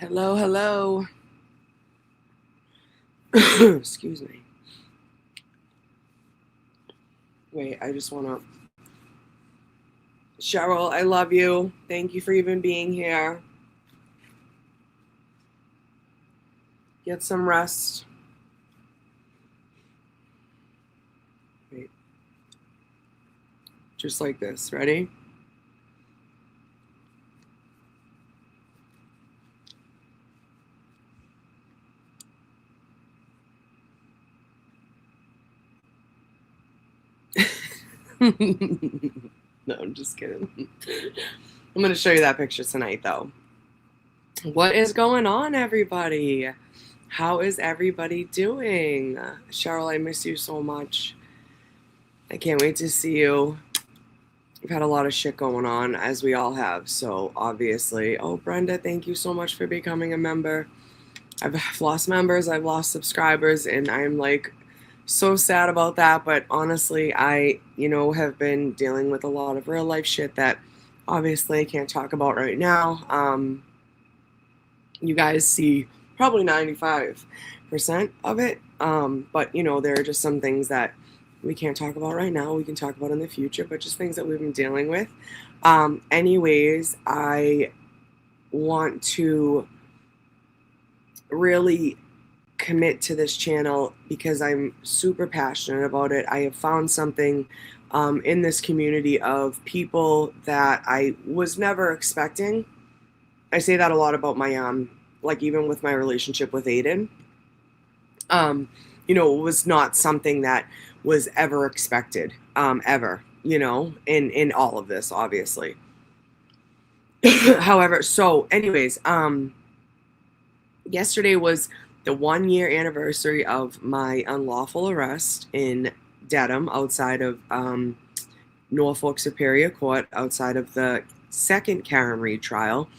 Hello, hello. Excuse me. Wait, I just want to... Cheryl, I love you. Thank you for even being here. Get some rest. Wait. Just like this. Ready? No, I'm just kidding. I'm going to show you that picture tonight, though. What is going on, everybody? How is everybody doing? Cheryl, I miss you so much. I can't wait to see you. We've had a lot of shit going on, as we all have, so obviously... Oh, Brenda, thank you so much for becoming a member. I've lost members, I've lost subscribers, and I'm like so sad about that, but honestly, I, have been dealing with a lot of real life shit that obviously I can't talk about right now. You guys see probably 95% of it, but there are just some things that we can't talk about right now. We can talk about in the future, but just things that we've been dealing with. Anyways, I want to really commit to this channel because I'm super passionate about it. I have found something in this community of people that I was never expecting. I say that a lot about my like even with my relationship with Aiden. It was not something that was ever expected, ever, in all of this, obviously. However, so anyways, yesterday was the 1-year anniversary of my unlawful arrest in Dedham, outside of Norfolk Superior Court, outside of the second Karen Reed trial.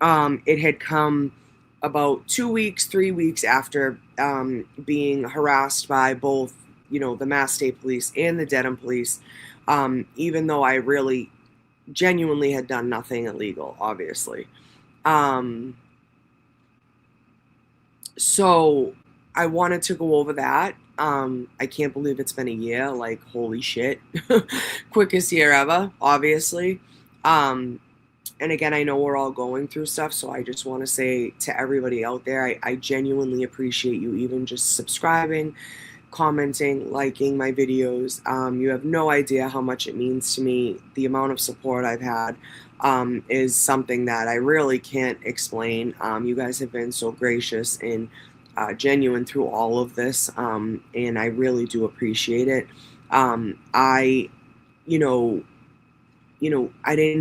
It had come about 2 weeks, 3 weeks after being harassed by both, the Mass State Police and the Dedham Police, even though I really genuinely had done nothing illegal, obviously. So I wanted to go over that. I can't believe it's been a year, like, holy shit. Quickest year ever, obviously. And again, I know we're all going through stuff, so I just want to say to everybody out there, I genuinely appreciate you even just subscribing, commenting, liking my videos. You have no idea how much it means to me. The amount of support I've had is something that I really can't explain. You guys have been so gracious and genuine through all of this, and I really do appreciate it. I didn't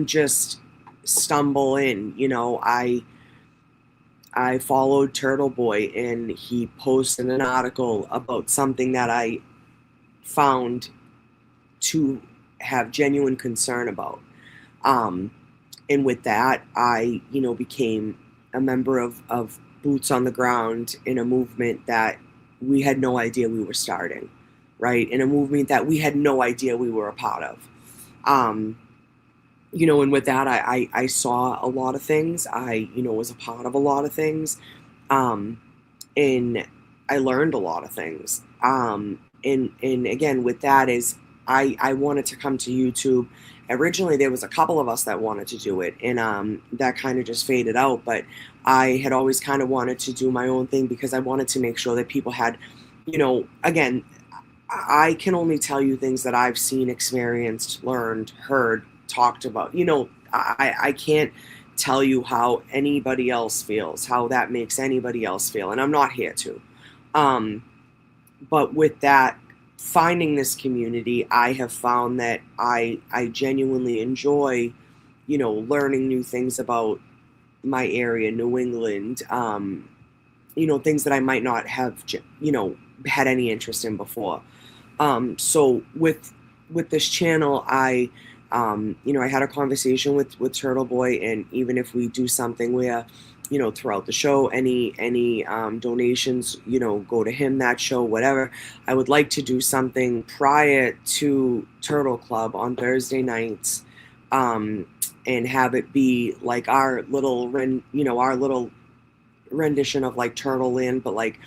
just stumble in. I followed Turtle Boy, and he posted an article about something that I found to have genuine concern about. And with that, I, became a member of Boots on the Ground in a movement that we had no idea we were starting, right? In a movement that we had no idea we were a part of. And with that, I saw a lot of things. I, was a part of a lot of things. And I learned a lot of things. And again, with that is, I wanted to come to YouTube. Originally, there was a couple of us that wanted to do it, and that kind of just faded out. But I had always kind of wanted to do my own thing because I wanted to make sure that people had, again, I can only tell you things that I've seen, experienced, learned, heard, talked about. I can't tell you how anybody else feels, how that makes anybody else feel, and I'm not here to. But with that, finding this community, I have found that I genuinely enjoy, learning new things about my area, New England, things that I might not have, had any interest in before. So with this channel, I had a conversation with Turtle Boy, and even if we do something where, throughout the show, any donations, go to him, that show, whatever, I would like to do something prior to Turtle Club on Thursday nights, and have it be like our little rendition of like Turtle Land, but like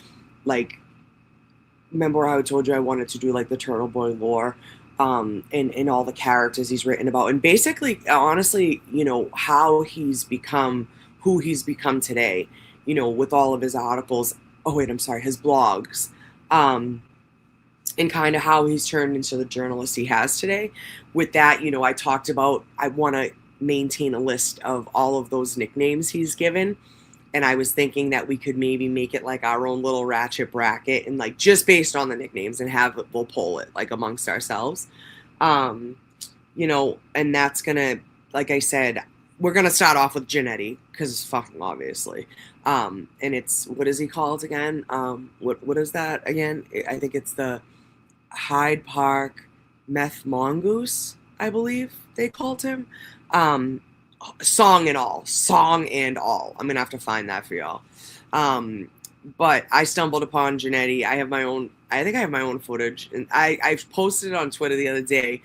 remember how I told you I wanted to do like the Turtle Boy lore, and all the characters he's written about, and basically, honestly, you know, how he's become who he's become today, you know, with all of his articles. Oh wait, I'm sorry, his blogs, and kind of how he's turned into the journalist he has today. With that, you know, I talked about I want to maintain a list of all of those nicknames he's given. And I was thinking that we could maybe make it like our own little ratchet bracket, and like just based on the nicknames, and we'll poll it like amongst ourselves. You know, and that's gonna, like I said, we're gonna start off with Janetti because it's fucking obviously. And it's, what is he called again? What is that again? I think it's the Hyde Park Meth Mongoose, I believe they called him. Um, song and all. I'm gonna have to find that for y'all. But I stumbled upon Janetti. I think I have my own footage, and I posted it on Twitter the other day.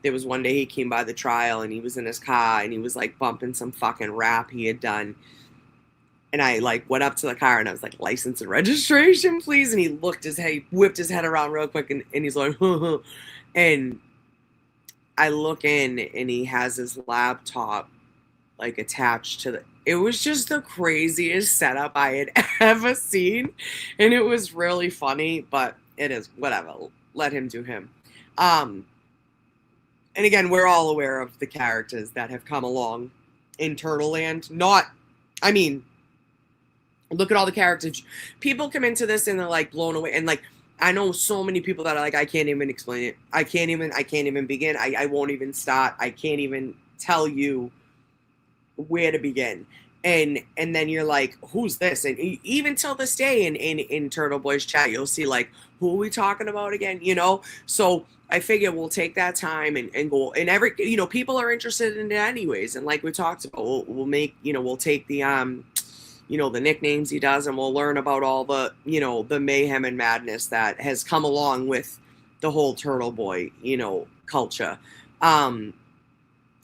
There was one day he came by the trial and he was in his car and he was like bumping some fucking rap he had done. And I like went up to the car and I was like, license and registration, please. And he whipped his head around real quick, and he's like, and I look in and he has his laptop like attached to it was just the craziest setup I had ever seen. And it was really funny, but it is whatever. Let him do him. And again, we're all aware of the characters that have come along in Turtle Land. Look at all the characters. People come into this and they're like blown away. And like, I know so many people that are like, I can't even explain it. I can't even begin. I won't even start. I can't even tell you where to begin. And then you're like, who's this? And even till this day in Turtle Boys chat, you'll see like, who are we talking about again? You know? So I figure we'll take that time and go, and people are interested in it anyways. And like we talked about, we'll take the, the nicknames he does, and we'll learn about all the, the mayhem and madness that has come along with the whole Turtle Boy, culture.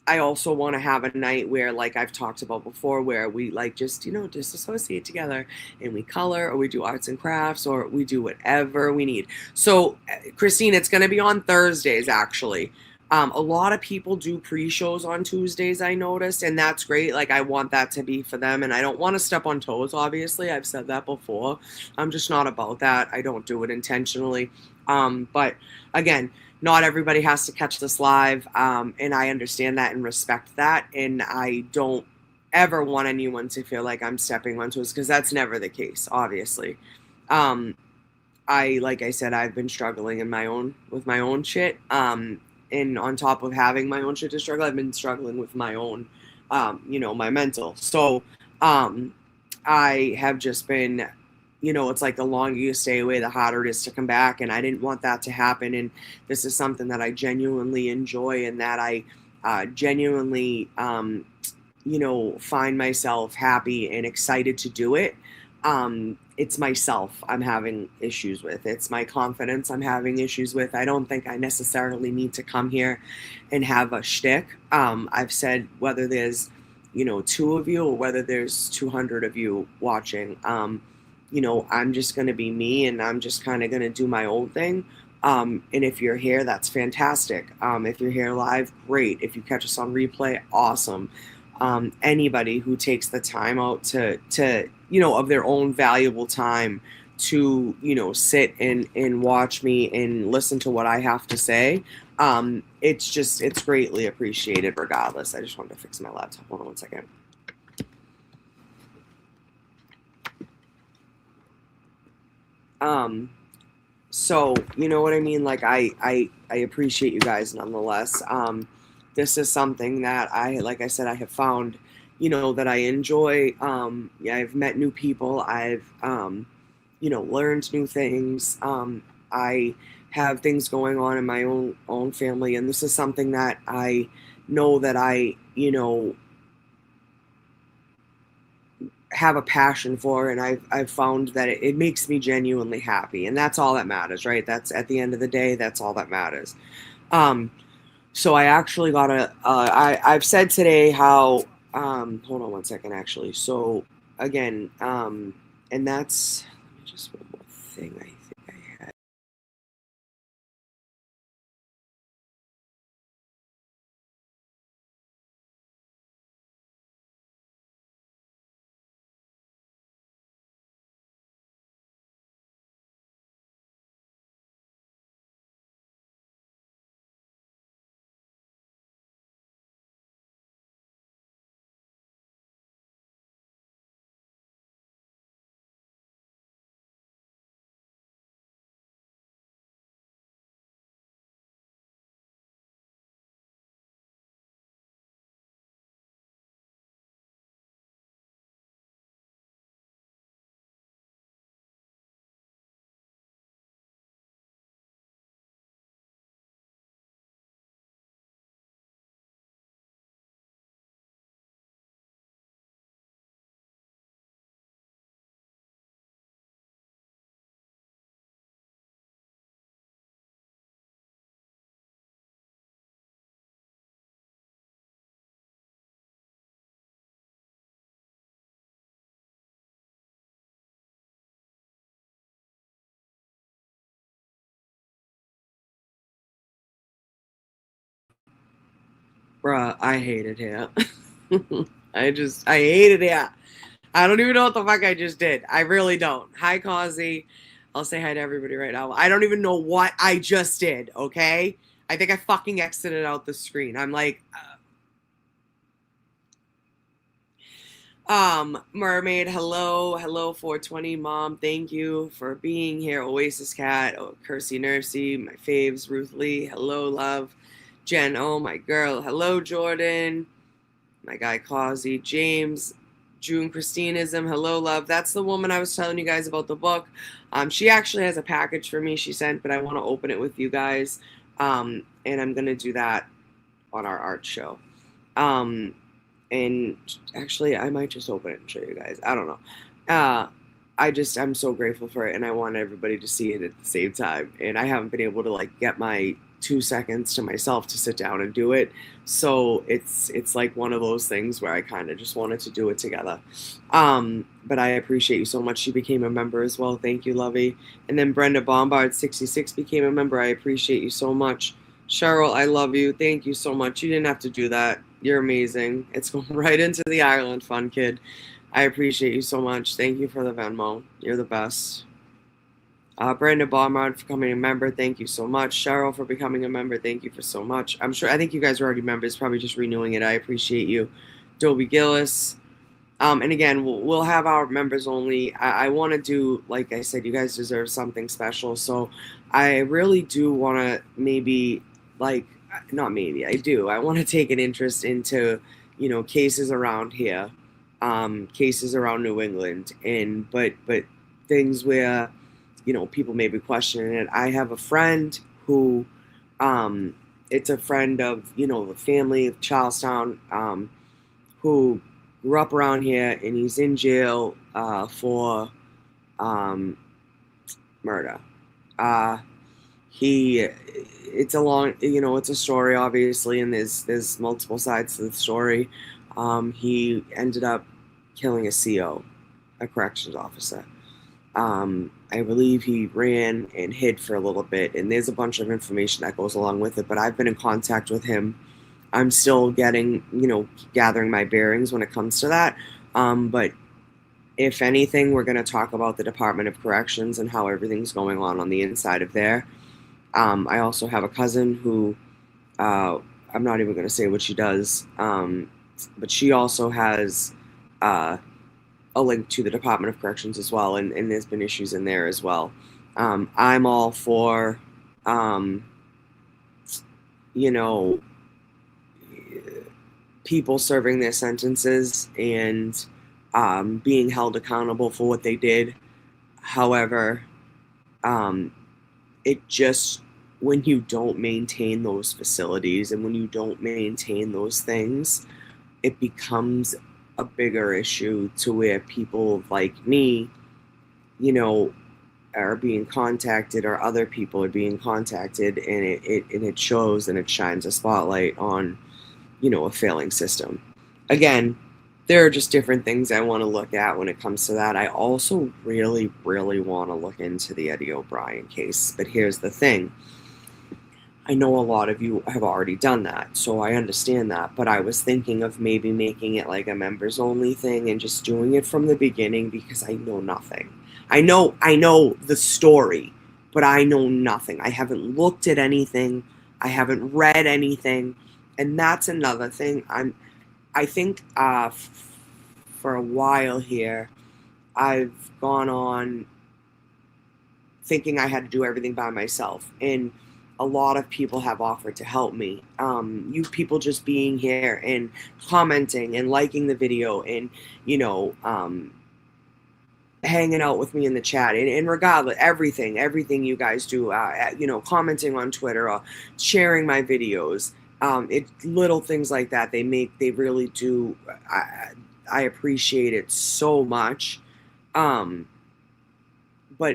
I also want to have a night where, like I've talked about before, where we like just, disassociate together and we color, or we do arts and crafts, or we do whatever we need. So, Christine, it's going to be on Thursdays, actually. A lot of people do pre-shows on Tuesdays, I noticed, and that's great. Like, I want that to be for them, and I don't want to step on toes, obviously. I've said that before. I'm just not about that. I don't do it intentionally. But, again, not everybody has to catch this live, and I understand that and respect that, and I don't ever want anyone to feel like I'm stepping on toes, because that's never the case, obviously. Like I said, I've been struggling with my own shit, and on top of having my own shit to struggle, I've been struggling with my own, my mental. So I have just been, it's like the longer you stay away, the harder it is to come back. And I didn't want that to happen. And this is something that I genuinely enjoy, and that I genuinely, find myself happy and excited to do it. It's myself I'm having issues with. It's my confidence I'm having issues with. I don't think I necessarily need to come here and have a shtick. I've said, whether there's, 2 of you or whether there's 200 of you watching, I'm just going to be me, and I'm just kind of going to do my own thing. And if you're here, that's fantastic. If you're here live, great. If you catch us on replay, awesome. Anybody who takes the time out to of their own valuable time to, sit and watch me and listen to what I have to say, it's greatly appreciated regardless. I just wanted to fix my laptop. Hold on one second. So, you know what I mean? Like, I appreciate you guys nonetheless. This is something that like I said, I have found, that I enjoy. I've met new people. I've, learned new things. I have things going on in my own family. And this is something that I know that I, have a passion for, and I've found that it makes me genuinely happy, and that's all that matters, right? That's, at the end of the day, that's all that matters. So I actually got I've said today how, hold on one second, actually. So again, And that's, let me just, one more thing I think I had. Bruh, I hate it here. I hate it here. I don't even know what the fuck I just did. I really don't. Hi, Causey. I'll say hi to everybody right now. I don't even know what I just did, okay? I think I fucking exited out the screen. I'm like, Mermaid, hello, 420 Mom, thank you for being here. Oasis Cat, Kersey Nursey, my faves, Ruth Lee, hello, love. Jen, oh my girl, hello, Jordan, my guy Causey, James, June Christinism, hello, love. That's the woman I was telling you guys about the book. She actually has a package for me she sent, but I want to open it with you guys. And I'm gonna do that on our art show. And actually, I might just open it and show you guys. I don't know. I'm so grateful for it, and I want everybody to see it at the same time. And I haven't been able to like get my 2 seconds to myself to sit down and do it. So it's like one of those things where I kind of just wanted to do it together. But I appreciate you so much. She became a member as well. Thank you, Lovey. And then Brenda Bombard 66 became a member. I appreciate you so much. Cheryl, I love you. Thank you so much. You didn't have to do that. You're amazing. It's going right into the Ireland Fund, kid. I appreciate you so much. Thank you for the Venmo. You're the best. Brenda Baumard for becoming a member. Thank you so much. Cheryl for becoming a member. Thank you for so much. I think you guys are already members. Probably just renewing it. I appreciate you. Dobie Gillis. And again, we'll have our members only. I want to do, like I said, you guys deserve something special. So I really do want to maybe, like, not maybe, I do. I want to take an interest into, cases around here, cases around New England, but things where, people may be questioning it. I have a friend who, it's a friend of, the family of Charlestown, who grew up around here, and he's in jail for murder. It's a long, it's a story, obviously, and there's multiple sides to the story. He ended up killing a CO, a corrections officer. I believe he ran and hid for a little bit, and there's a bunch of information that goes along with it, but I've been in contact with him. I'm still gathering my bearings when it comes to that. But if anything, we're going to talk about the Department of Corrections and how everything's going on the inside of there. I also have a cousin who, I'm not even going to say what she does, but she also has a link to the Department of Corrections as well, and there's been issues in there as well. I'm all for, people serving their sentences and being held accountable for what they did. However, it just, when you don't maintain those facilities and when you don't maintain those things, it becomes a bigger issue to where people like me, are being contacted, or other people are being contacted, and it shows and it shines a spotlight on, a failing system. Again, there are just different things I want to look at when it comes to that. I also really, really want to look into the Eddie O'Brien case. But here's the thing. I know a lot of you have already done that, so I understand that. But I was thinking of maybe making it like a members only thing and just doing it from the beginning because I know nothing. I know the story, but I know nothing. I haven't looked at anything. I haven't read anything. And that's another thing. I think for a while here, I've gone on thinking I had to do everything by myself. And a lot of people have offered to help me. You people just being here and commenting and liking the video and, hanging out with me in the chat and regardless, everything you guys do, commenting on Twitter or sharing my videos. Little things like that. They really do. I appreciate it so much. But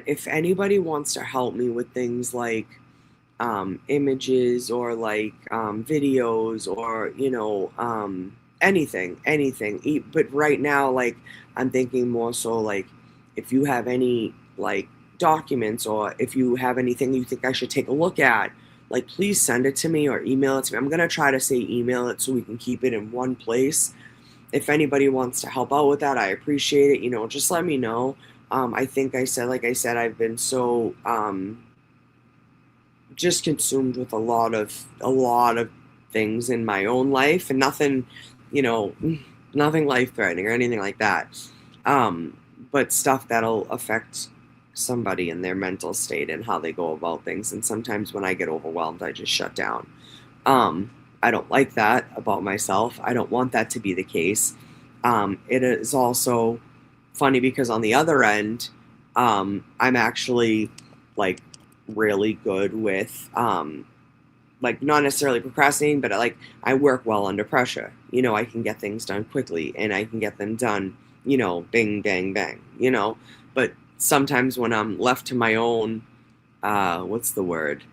if anybody wants to help me with things like images or like videos or anything, but right now, like, I'm thinking more so like if you have any like documents or if you have anything you think I should take a look at, like, please send it to me or email it to me. I'm gonna try to say email it so we can keep it in one place. If anybody wants to help out with that, I appreciate it. Just let me know. I think like I said, I've been so just consumed with a lot of things in my own life, and nothing, nothing life threatening or anything like that. But stuff that'll affect somebody in their mental state and how they go about things. And sometimes when I get overwhelmed, I just shut down. I don't like that about myself. I don't want that to be the case. It is also funny because on the other end, I'm actually like really good with like not necessarily procrastinating, but I work well under pressure. I can get things done quickly and I can get them done, bing, bang, bang, but sometimes when I'm left to my own, what's the word?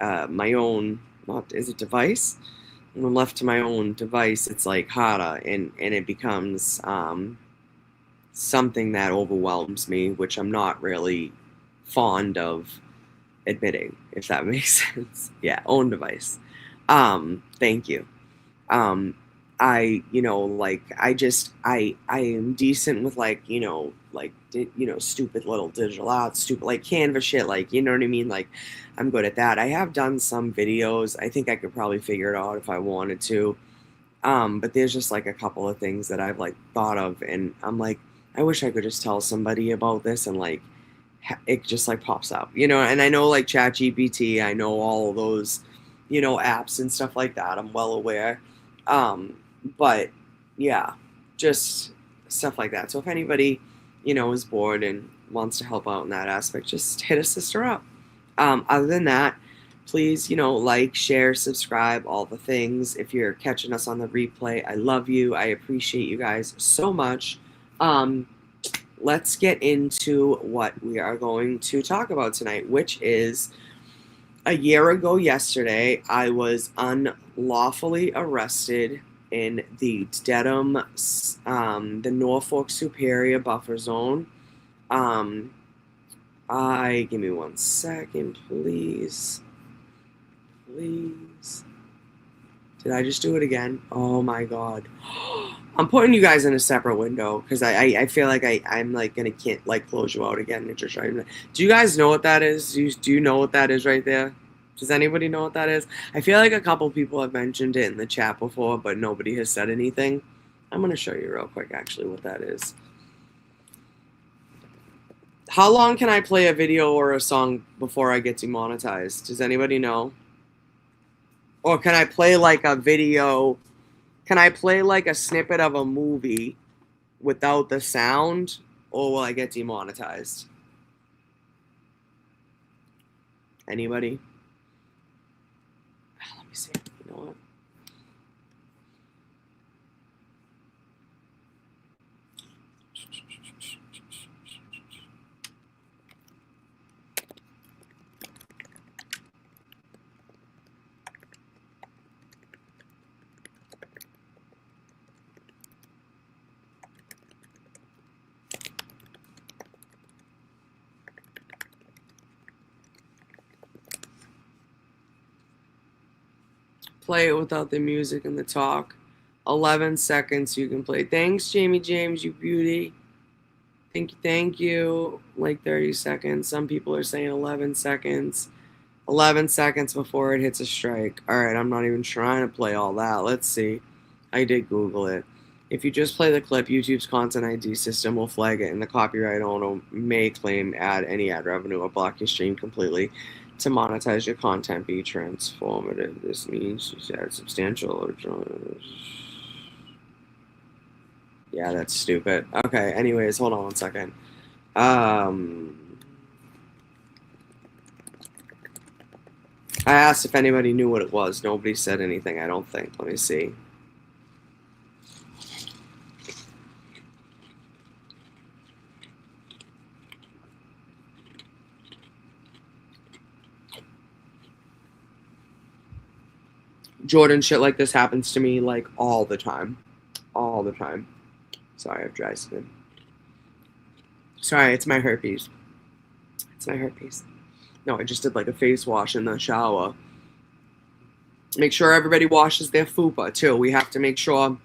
My own, not, is it device? When I'm left to my own device, it's like harder and it becomes something that overwhelms me, which I'm not really fond of admitting, if that makes sense. Yeah, own device. Thank you. I am decent with stupid little digital art, stupid like Canva shit, like, you know what I mean? Like, I'm good at that. I have done some videos. I think I could probably figure it out if I wanted to. But there's just like a couple of things that I've like thought of, and I'm like, I wish I could just tell somebody about this, and like it just like pops up, and I know like ChatGPT, I know all of those, apps and stuff like that. I'm well aware. But yeah, just stuff like that. So if anybody, is bored and wants to help out in that aspect, just hit a sister up. Other than that, please, like, share, subscribe, all the things. If you're catching us on the replay, I love you. I appreciate you guys so much. Let's get into what we are going to talk about tonight, which is a year ago yesterday, I was unlawfully arrested in the Dedham, the Norfolk Superior buffer zone. Give me 1 second, please. Please. Did I just do it again? Oh my God. I'm putting you guys in a separate window because I feel like I'm like can't like close you out again and just try. Do you guys know what that is? Do you know what that is right there? Does anybody know what that is? I feel like a couple people have mentioned it in the chat before, but nobody has said anything. I'm gonna show you real quick actually what that is. How long can I play a video or a song before I get demonetized? Does anybody know? Or can I play like a video? Can I play like a snippet of a movie without the sound, or will I get demonetized? Anybody? Let me see. You know what? Play it without the music and the talk. 11 seconds you can play. Thanks, Jamie James, you beauty. Thank you. Like 30 seconds. Some people are saying 11 seconds. 11 seconds before it hits a strike. All right, I'm not even trying to play all that. Let's see. I did Google it. If you just play the clip, YouTube's content ID system will flag it, and the copyright owner may claim any ad revenue or block your stream completely. To monetize your content, be transformative. This means you add substantial. Yeah, that's stupid. Okay, anyways, hold on one second. I asked if anybody knew what it was. Nobody said anything, I don't think. Let me see. Jordan, shit like this happens to me like all the time. All the time. Sorry, I have dry skin. Sorry, it's my herpes. It's my herpes. No, I just did like a face wash in the shower. Make sure everybody washes their fupa too. We have to make sure.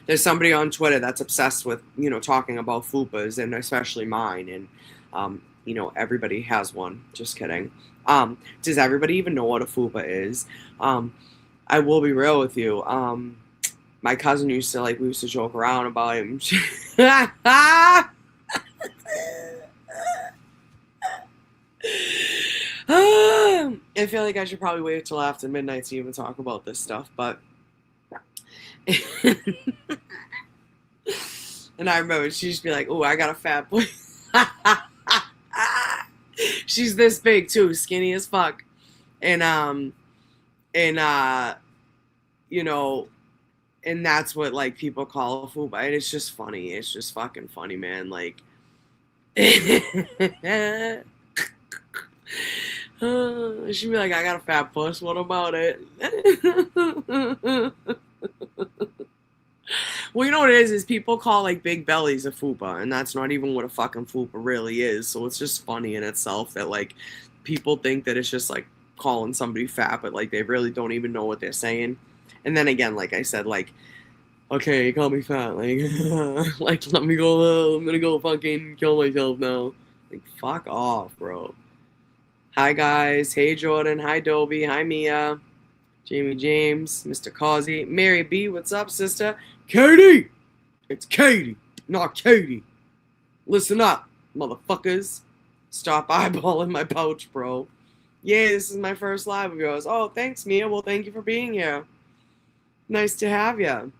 There's somebody on Twitter that's obsessed with, talking about fupas, and especially mine. And, everybody has one. Just kidding. Does everybody even know what a fupa is? I will be real with you. My cousin used to, we used to joke around about him. I feel like I should probably wait till after midnight to even talk about this stuff, but and I remember she used to be like, "Oh, I got a fat boy." She's this big too, skinny as fuck, and and that's what people call a fupa, and it's just funny. It's just fucking funny, man. She'd be like, "I got a fat puss. What about it?" Well, you know what it is people call big bellies a fupa, and that's not even what a fucking fupa really is. So it's just funny in itself that people think that it's just calling somebody fat, but they really don't even know what they're saying. And then again, like I said, okay, you call me fat, let me go, I'm gonna go fucking kill myself now. Fuck off, bro. Hi guys, hey Jordan, hi Dobie, hi Mia, Jamie James, Mr. Causey, Mary B, what's up, sister? Katie! It's Katie, not Katie. Listen up, motherfuckers. Stop eyeballing my pouch, bro. Yeah, this is my first live of yours. Oh, thanks, Mia. Well, thank you for being here. Nice to have you.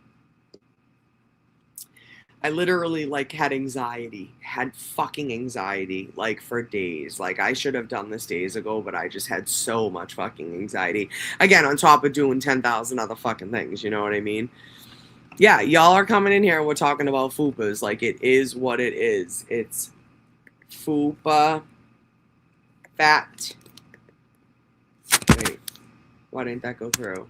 I literally had anxiety, had fucking anxiety for days. I should have done this days ago, but I just had so much fucking anxiety. Again, on top of doing 10,000 other fucking things, you know what I mean? Yeah, y'all are coming in here and we're talking about fupas. It is what it is. It's fupa, fat. Wait, why didn't that go through?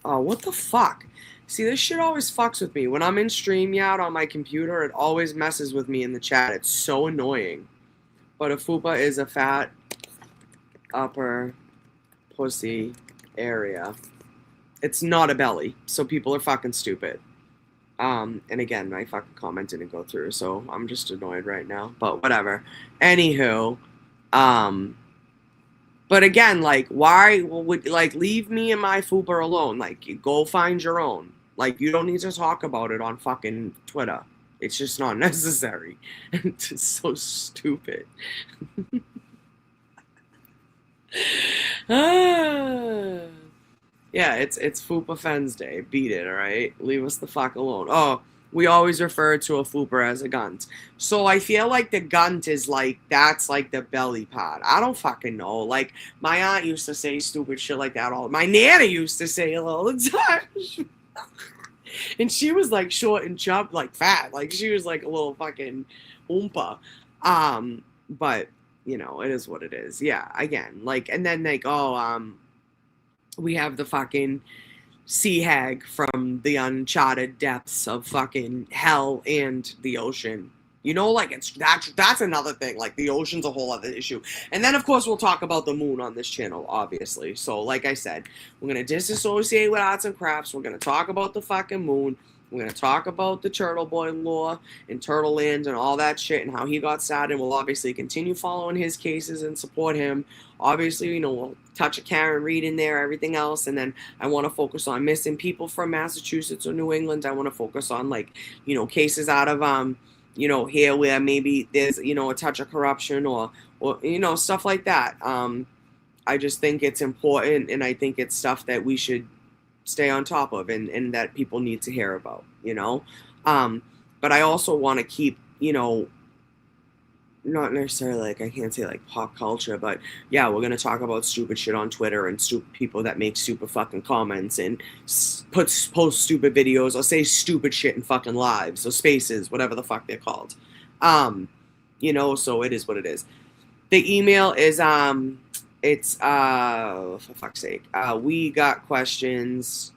Oh, what the fuck? See, this shit always fucks with me. When I'm in StreamYard on my computer, it always messes with me in the chat. It's so annoying. But a fupa is a fat upper pussy area. It's not a belly, so people are fucking stupid. And again, my fucking comment didn't go through, so I'm just annoyed right now. But whatever. Anywho, but again, why would leave me and my fupa alone? You go find your own. You don't need to talk about it on fucking Twitter. It's just not necessary. It's so stupid. Yeah, it's Fupa Fens Day. Beat it, alright? Leave us the fuck alone. Oh, we always refer to a Fupa as a gunt. So I feel like the gunt is that's the belly part. I don't fucking know. My aunt used to say stupid shit like that all. My nana used to say it all the time. And she was short and chub, fat. She was a little fucking oompa. But, it is what it is. Yeah, again. And then we have the fucking sea hag from the uncharted depths of fucking hell and the ocean. You know, like that's another thing. Like the ocean's a whole other issue. And then of course we'll talk about the moon on this channel, obviously. So like I said, we're gonna disassociate with arts and crafts. We're gonna talk about the fucking moon. We're gonna talk about the Turtle Boy law and Turtle Land and all that shit and how he got started. We'll obviously continue following his cases and support him. Obviously, you know, we'll touch a Karen Reed in there, everything else, and then I want to focus on missing people from Massachusetts or New England. I want to focus on, like, you know, cases out of you know, here where maybe there's, you know, a touch of corruption or you know, stuff like that. I just think it's important, and I think it's stuff that we should stay on top of and that people need to hear about, you know. But I also want to keep, you know, not necessarily, like, I can't say like pop culture, but yeah, we're gonna talk about stupid shit on Twitter and stupid people that make stupid fucking comments and post stupid videos or say stupid shit in fucking lives or spaces, whatever the fuck they're called. You know, so it is what it is. The email is it's for fuck's sake, we got questions.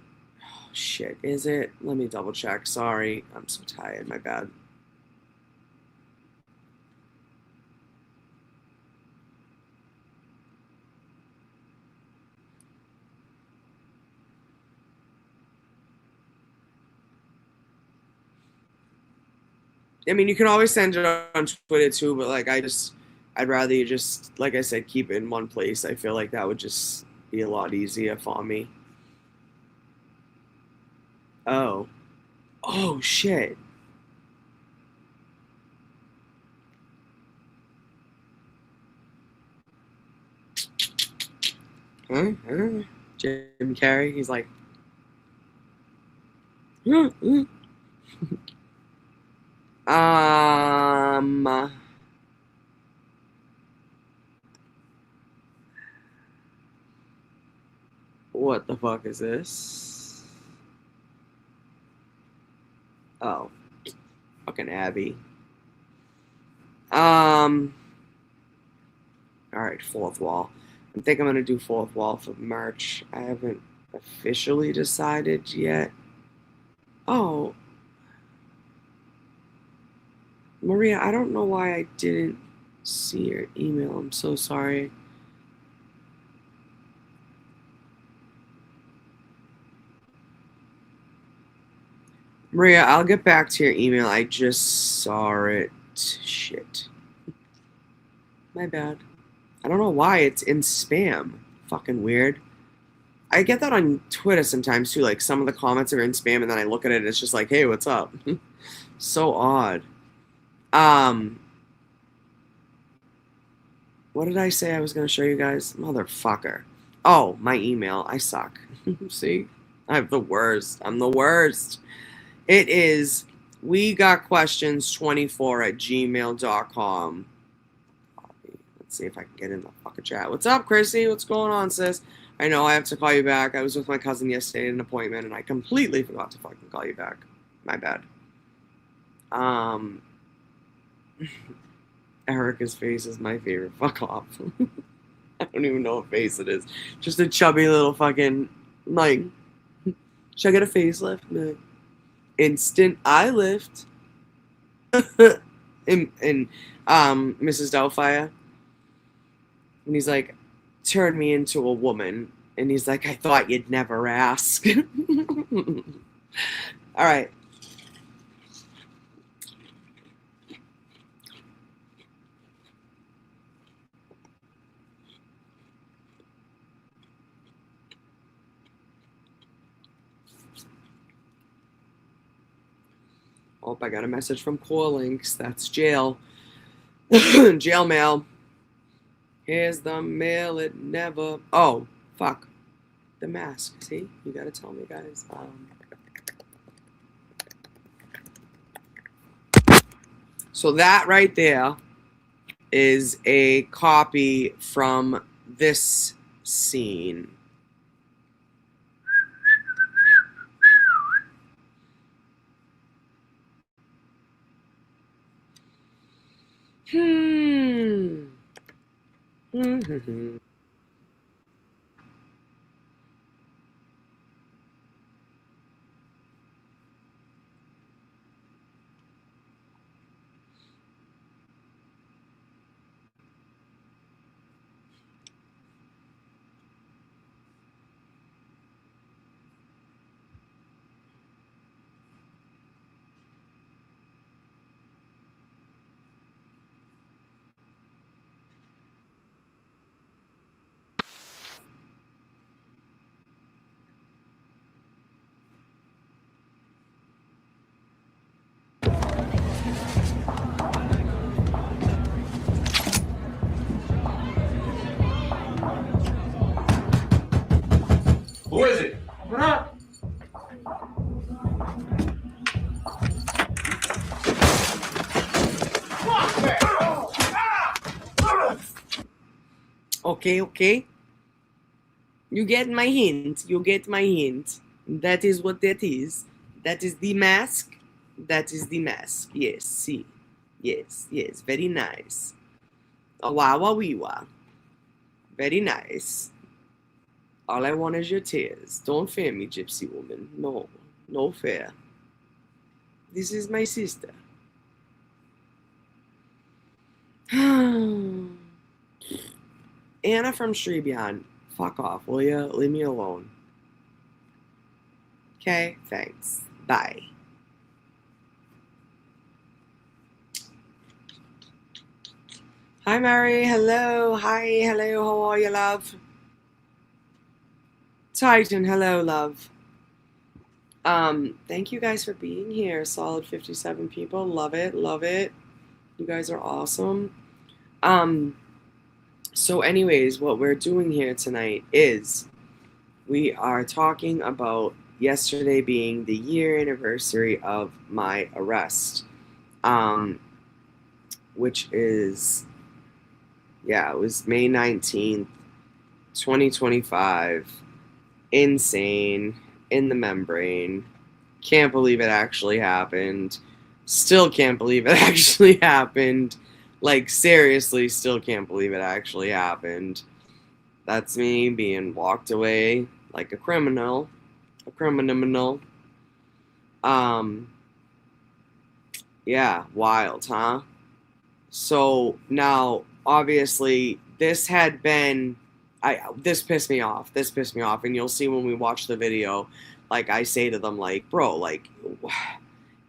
Oh, shit, is it? Let me double check. Sorry, I'm so tired. My bad. I mean, you can always send it on Twitter too, but like I'd rather you just, like I said, keep it in one place. I feel like that would just be a lot easier for me. Oh. Oh shit. Huh? Huh? Jim Carrey, he's like, um, what the fuck is this? Oh, fucking Abby. All right, fourth wall. I think I'm gonna do fourth wall for March. I haven't officially decided yet. Oh, Maria, I don't know why I didn't see your email. I'm so sorry. Maria, I'll get back to your email. I just saw it. Shit. My bad. I don't know why it's in spam. Fucking weird. I get that on Twitter sometimes too. Like some of the comments are in spam, and then I look at it and it's just like, hey, what's up? So odd. Um, what did I say I was going to show you guys? Motherfucker. Oh, my email. I suck. See? I'm the worst. I'm the worst. It is we got questions 24 at gmail.com. Let's see if I can get in the fucking chat. What's up, Chrissy? What's going on, sis? I know I have to call you back. I was with my cousin yesterday at an appointment, and I completely forgot to fucking call you back. My bad. Erica's face is my favorite. Fuck off. I don't even know what face it is. Just a chubby little fucking, like, should I get a facelift? No. Instant eye lift. and Mrs. Doubtfire. And he's like, turn me into a woman. And he's like, I thought you'd never ask. All right. Oh, I got a message from Core Links. That's jail. Jail mail. Here's the mail. It never. Oh, fuck. The mask. See? You gotta tell me, guys. So that right there is a copy from this scene. Who is it? Open up. Okay. You get my hint. You get my hint. That is what that is. That is the mask. That is the mask. Yes, see. Yes. Very nice. Oh, wow. Very nice. All I want is your tears. Don't fear me, gypsy woman. No fear. This is my sister. Anna from Strebion. Fuck off, will ya? Leave me alone. Okay, thanks. Bye. Hi, Mary. Hello. Hi. Hello. How are you, love? Titan. Hello, love. Thank you guys for being here. Solid 57 people. Love it. You guys are awesome. So anyways, what we're doing here tonight is we are talking about yesterday being the year anniversary of my arrest. Which is, it was May 19th, 2025. Insane. In the membrane. Can't believe it actually happened. Still can't believe it actually happened. Like, seriously, still can't believe it actually happened. That's me being walked away like a criminal. Yeah, wild, huh? So now, obviously, this had been, this pissed me off, and you'll see when we watch the video, like, I say to them, like, bro, like,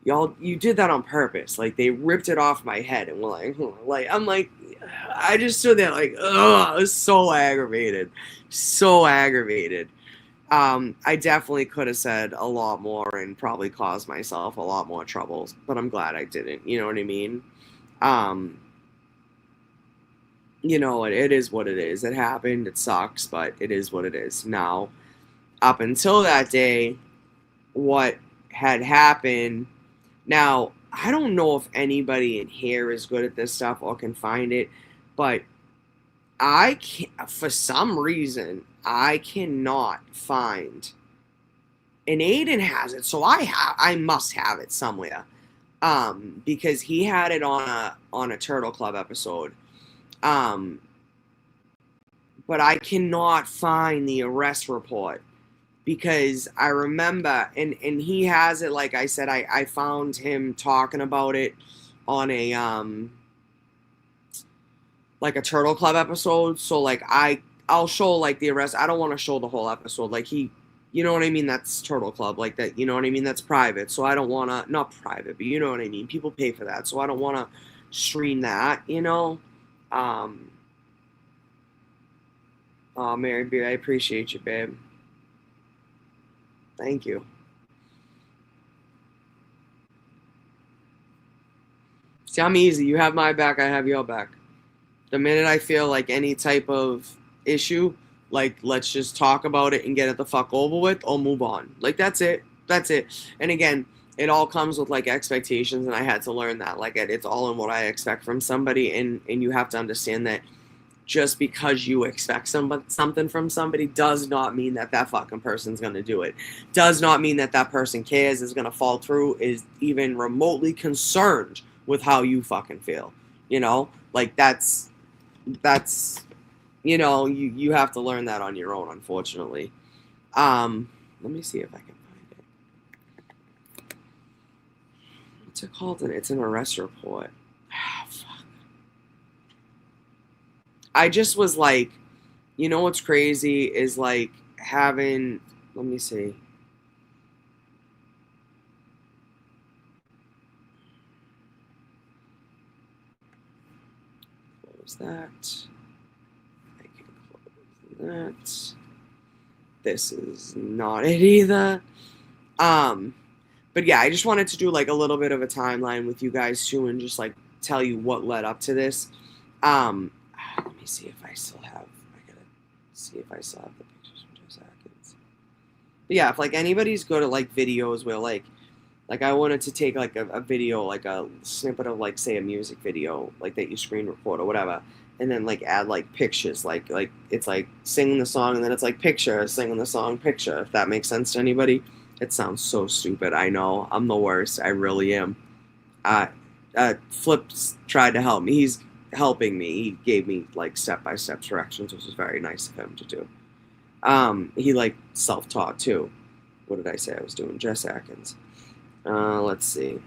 y'all, you did that on purpose. Like, they ripped it off my head, and we're like, I'm like, I just stood there like, ugh, I was so aggravated. I definitely could have said a lot more and probably caused myself a lot more troubles, but I'm glad I didn't, you know what I mean? You know, it is what it is. It happened, it sucks, but it is what it is. Now, up until that day, what had happened, now, I don't know if anybody in here is good at this stuff or can find it, but I can't, for some reason, I cannot find, and Aiden has it, so I must have it somewhere, because he had it on a Turtle Club episode, but I cannot find the arrest report, because I remember, and he has it, like I said, I found him talking about it on a, like a Turtle Club episode, so, like, I'll show, like, the arrest. I don't want to show the whole episode, like, you know what I mean, that's Turtle Club, like, that, you know what I mean, that's private, so I don't want to, not private, but you know what I mean, people pay for that, so I don't want to stream that, you know, oh, Mary B, I appreciate you, babe, thank you. See, I'm easy, you have my back, I have your back. The minute I feel like any type of issue, like, let's just talk about it and get it the fuck over with, I'll move on. Like, that's it. And again, it all comes with, like, expectations, and I had to learn that. Like, it's all in what I expect from somebody, and you have to understand that just because you expect something from somebody does not mean that fucking person's going to do it. Does not mean that person cares, is going to fall through, is even remotely concerned with how you fucking feel. You know? Like, that's you know, you have to learn that on your own, unfortunately. Let me see if I can find it. What's it called? It's an arrest report. Fuck. I just was like, you know what's crazy is, like, having, let me see. Close that. I can close that. This is not it either. But yeah, I just wanted to do, like, a little bit of a timeline with you guys too, and just, like, tell you what led up to this. Let me see if I still have, I gotta see if I still have the pictures from 2 seconds. But yeah, if like anybody's good at like videos where like I wanted to take like a video, like a snippet of like say a music video, like that you screen record or whatever, and then like add like pictures, like it's like singing the song and then it's like picture, singing the song, picture. If that makes sense to anybody, it sounds so stupid. I know I'm the worst. I really am. Uh, Flip's tried to help me. He's helping me. He gave me like step by step directions, which was very nice of him to do. He like self taught too. What did I say I was doing? Jess Atkins. Let's see.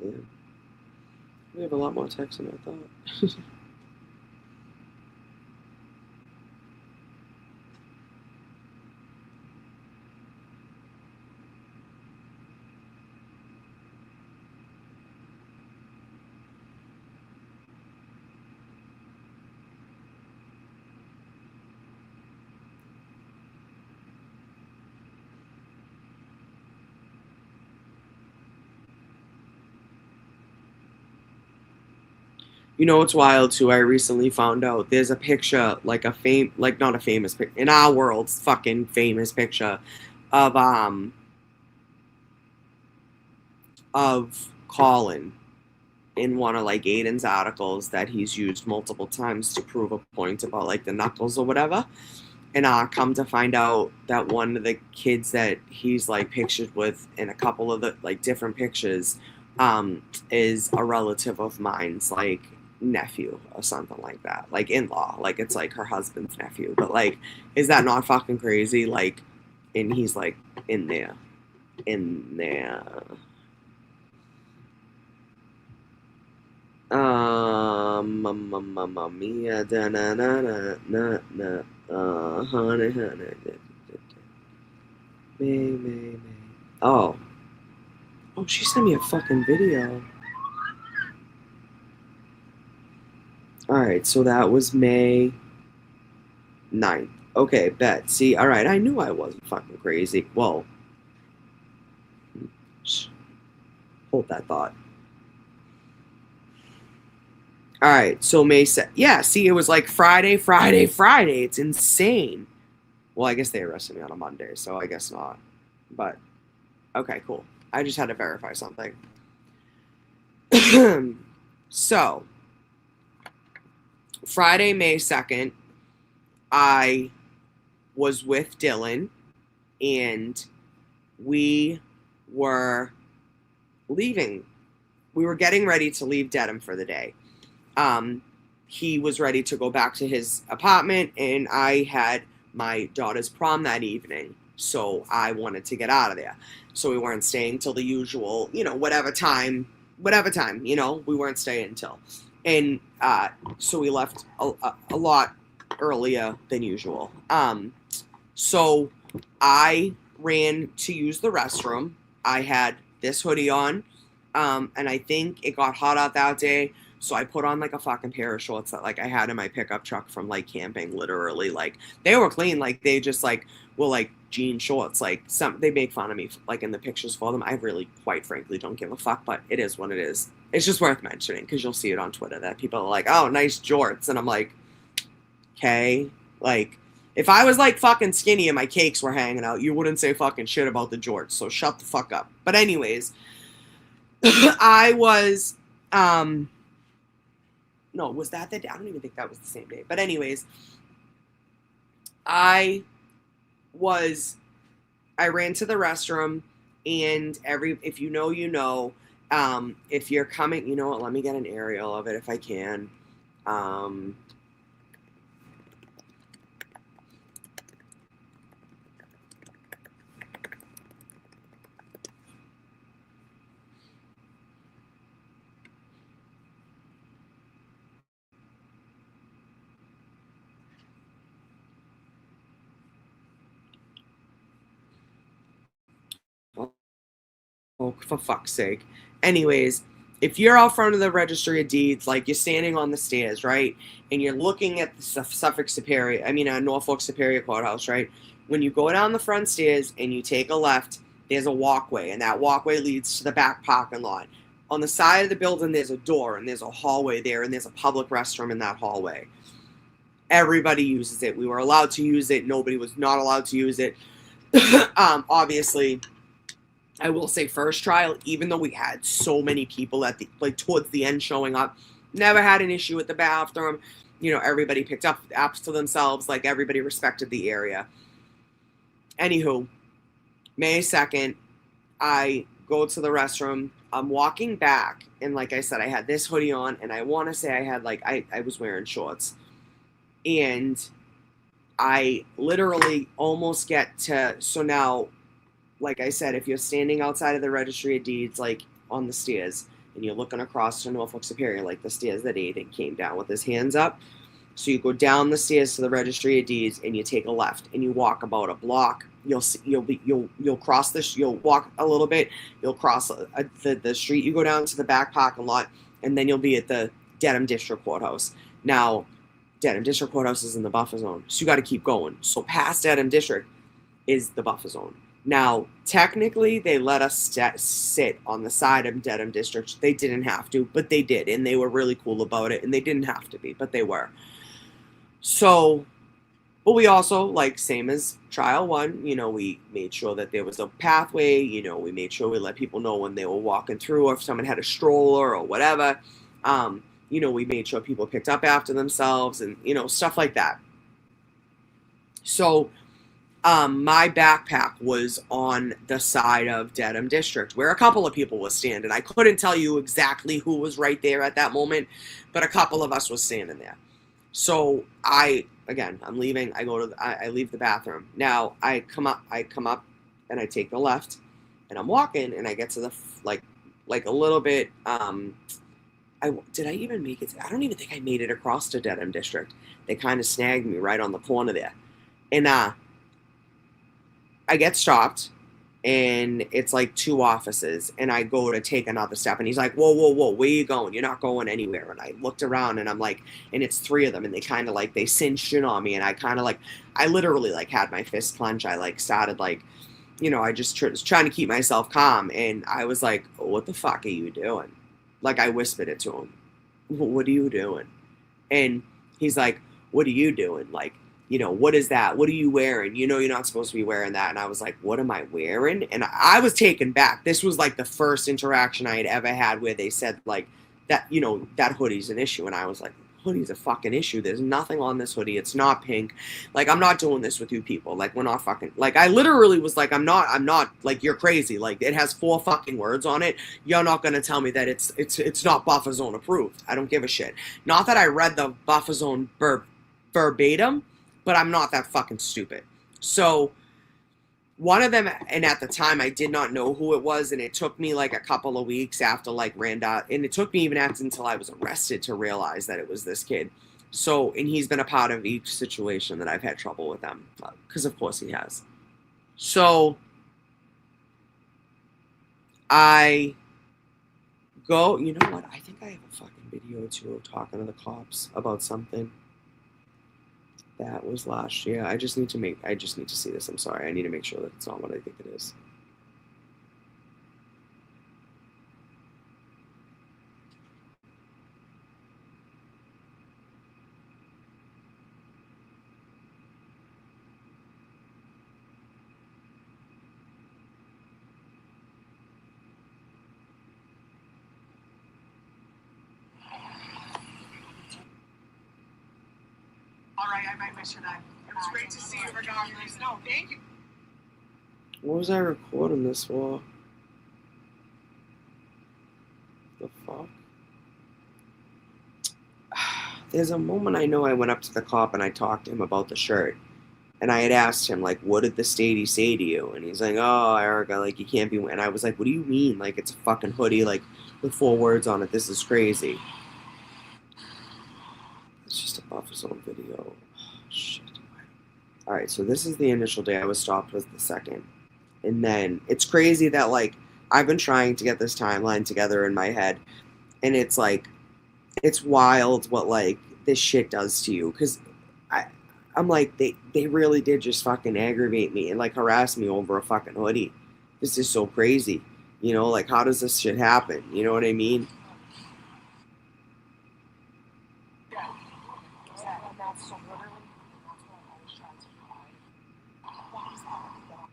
Yeah. We have a lot more text than I thought. You know what's wild too? I recently found out there's a picture, like like not a famous picture in our world, fucking famous picture of Colin in one of like Aiden's articles that he's used multiple times to prove a point about like the knuckles or whatever. And come to find out that one of the kids that he's like pictured with in a couple of the like different pictures is a relative of mine's like nephew or something like that, like in-law, like it's like her husband's nephew. But like, is that not fucking crazy? Like, and he's like in there, in there. Mamma mia, da na na na na na. Honey, honey. May, may, may. Oh. Oh, she sent me a fucking video. Alright, so that was May 9th. Okay, bet. See, alright, I knew I wasn't fucking crazy. Whoa. Hold that thought. Alright, so May 2nd. Yeah, see, it was like Friday, Friday, Friday. It's insane. Well, I guess they arrested me on a Monday, so I guess not. But, okay, cool. I just had to verify something. So, Friday, May 2nd, I was with Dylan and we were leaving. We were getting ready to leave Dedham for the day. He was ready to go back to his apartment, and I had my daughter's prom that evening, so I wanted to get out of there. So we weren't staying till the usual, whatever time, we weren't staying until. And so we left a lot earlier than usual. So I ran to use the restroom. I had this hoodie on, and I think it got hot out that day. So I put on like a fucking pair of shorts that like I had in my pickup truck from like camping, literally. Like they were clean, like they just like were like jean shorts. Like they make fun of me like in the pictures for them. I really, quite frankly, don't give a fuck, but it is what it is. It's just worth mentioning because you'll see it on Twitter that people are like, "Oh, nice jorts," and I'm like, "Okay." Like if I was like fucking skinny and my cakes were hanging out, you wouldn't say fucking shit about the jorts. So shut the fuck up. But anyways, I was no, was that the day? I don't even think that was the same day. But anyways, I was I ran to the restroom, and if you know, you know. If you're coming, you know what, let me get an aerial of it if I can. Um oh, for fuck's sake. Anyways, if you're out front of the registry of deeds, like you're standing on the stairs, right, and you're looking at the Norfolk Superior Courthouse, right, when you go down the front stairs and you take a left, there's a walkway, and that walkway leads to the back parking lot. On the side of the building, there's a door, and there's a hallway there, and there's a public restroom in that hallway. Everybody uses it. We were allowed to use it. Nobody was not allowed to use it. Obviously, I will say first trial, even though we had so many people at the towards the end showing up, never had an issue with the bathroom. You know, everybody picked up apps to themselves. Like, everybody respected the area. Anywho, May 2nd, I go to the restroom. I'm walking back, and like I said, I had this hoodie on, and I want to say I had I was wearing shorts. And I literally almost get to, so now, like I said, if you're standing outside of the registry of deeds, like on the stairs, and you're looking across to Norfolk Superior, like the stairs that Aiden came down with his hands up. So you go down the stairs to the registry of deeds, and you take a left, and you walk about a block. You'll cross this. You'll walk a little bit. You'll cross the street. You go down to the back parking lot, and then you'll be at the Dedham District Courthouse. Now, Dedham District Courthouse is in the buffer zone, so you got to keep going. So past Dedham District is the buffer zone. Now, technically, they let us sit on the side of Dedham District. They didn't have to, but they did, and they were really cool about it, and they didn't have to be, but they were. So, but we also, like, same as trial one, you know, we made sure that there was a pathway, you know, we made sure we let people know when they were walking through, or if someone had a stroller or whatever. You know, we made sure people picked up after themselves and, you know, stuff like that. So, my backpack was on the side of Dedham District where a couple of people were standing. I couldn't tell you exactly who was right there at that moment, but a couple of us was standing there. So I'm leaving. I leave the bathroom. Now I come up and I take the left, and I'm walking, and I get to the, like a little bit, did I even make it? I don't even think I made it across to Dedham District. They kind of snagged me right on the corner there. And I get stopped, and it's like two offices, and I go to take another step, and he's like, whoa, where are you going? You're not going anywhere. And I looked around, and I'm like, and it's three of them, and they kind of they cinched in on me, and I literally had my fist clenched. I started you know, I just was trying to keep myself calm, and I was like, what the fuck are you doing? I whispered it to him. What are you doing? And he's like, what are you doing? You know, what is that? What are you wearing? You know, you're not supposed to be wearing that. And I was like, what am I wearing? And I was taken back. This was the first interaction I had ever had where they said that, you know, that hoodie's an issue. And I was like, hoodie's a fucking issue. There's nothing on this hoodie. It's not pink. I'm not doing this with you people. We're not fucking, I literally was I'm not, you're crazy. It has 4 fucking words on it. You're not going to tell me that it's not buffer zone approved. I don't give a shit. Not that I read the buffer zone verbatim, but I'm not that fucking stupid. So one of them, and at the time I did not know who it was, and it took me a couple of weeks after Randa, and it took me even until I was arrested to realize that it was this kid. So, and he's been a part of each situation that I've had trouble with them, because of course he has. So I go, you know what? I think I have a fucking video too of talking to the cops about something. That was last year. I just need to see this. I'm sorry. I need to make sure that it's not what I think it is. All right, I might miss you then. It was great to see you regardless. No, thank you. What was I recording this for? The fuck? There's a moment I know I went up to the cop and I talked to him about the shirt. And I had asked him, what did the statey say to you? And he's like, oh, Erica, you can't be... And I was like, what do you mean? It's a fucking hoodie, with 4 words on it. This is crazy. It's just a buffer zone video. Oh, shit. Alright, so this is the initial day I was stopped, was the second. And then, it's crazy that, I've been trying to get this timeline together in my head. And it's like, it's wild what like this shit does to you. Because I'm like, they really did just fucking aggravate me and like harass me over a fucking hoodie. This is so crazy. You know, like how does this shit happen? You know what I mean? Yeah. And that's so literally, that's what I was trying to provide. That was that.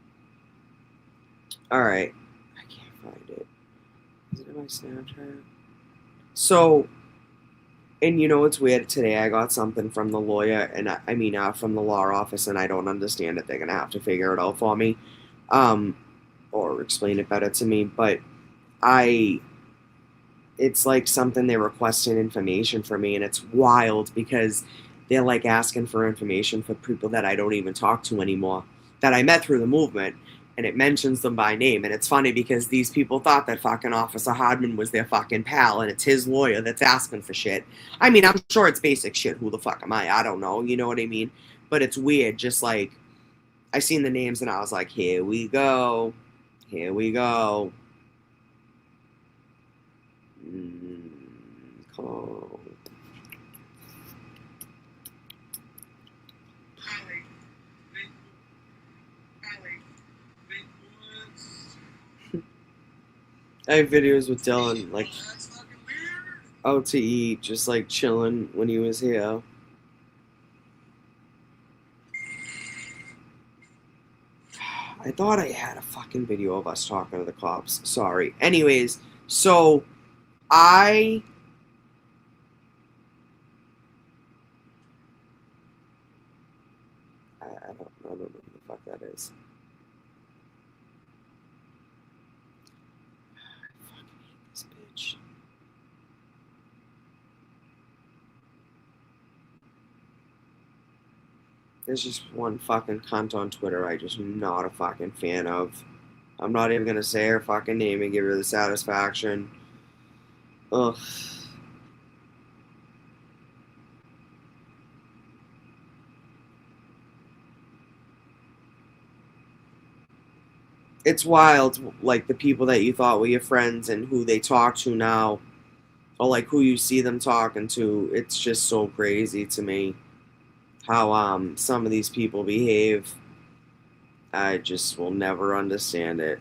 All right. I can't find it. Is it in my Snapchat? So, and you know what's weird? Today I got something from the lawyer, and I mean, from the law office, and I don't understand it. They're gonna have to figure it out for me, um, or explain it better to me. But I, it's like something they're requesting information for me, and it's wild because they're like asking for information for people that I don't even talk to anymore, that I met through the movement, and it mentions them by name. And it's funny because these people thought that fucking Officer Hardman was their fucking pal, and it's his lawyer that's asking for shit. I mean, I'm sure it's basic shit. Who the fuck am I? I don't know. You know what I mean? But it's weird. Just like, I seen the names and I was like, here we go. Here we go. Call. I have videos with Dylan, like, out to eat, just like chilling when he was here. I thought I had a fucking video of us talking to the cops. Sorry. Anyways, so I don't know who the fuck that is. I fucking hate this bitch. There's just one fucking cunt on Twitter I just not a fucking fan of. I'm not even gonna say her fucking name and give her the satisfaction. Ugh. It's wild, like the people that you thought were your friends and who they talk to now, or like who you see them talking to. It's just so crazy to me how some of these people behave. I just will never understand it.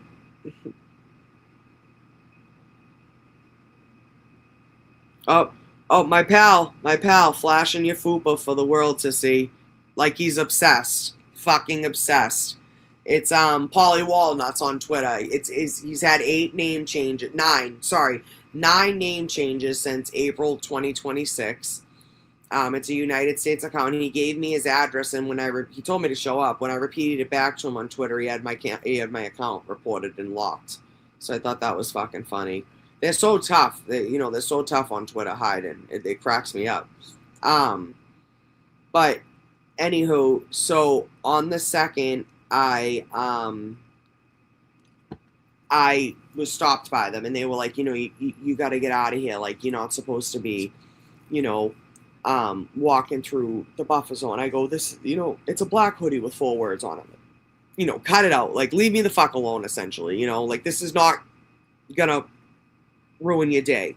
Oh, oh, my pal, flashing your fupa for the world to see, like he's obsessed, fucking obsessed. It's Polly Walnuts on Twitter. He's had 9 name changes since April 2026. It's a United States account. He gave me his address, and when he told me to show up. When I repeated it back to him on Twitter, he had my account reported and locked. So I thought that was fucking funny. They're so tough. They're so tough on Twitter hiding. It cracks me up. Um, but anywho, so on the second, I was stopped by them, and they were like, you got to get out of here. Like, you're not supposed to be, you know, walking through the buffer zone. I go, this, it's a black hoodie with 4 words on it. Cut it out. Like, leave me the fuck alone, essentially. Like, this is not gonna ruin your day.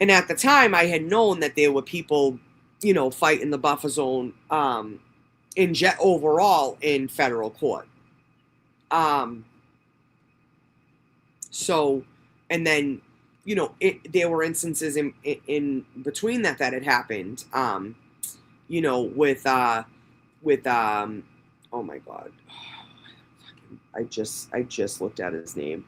And at the time, I had known that there were people, fighting the buffer zone overall in federal court. So, and then, there were instances in between that had happened, with oh my God, I just looked at his name.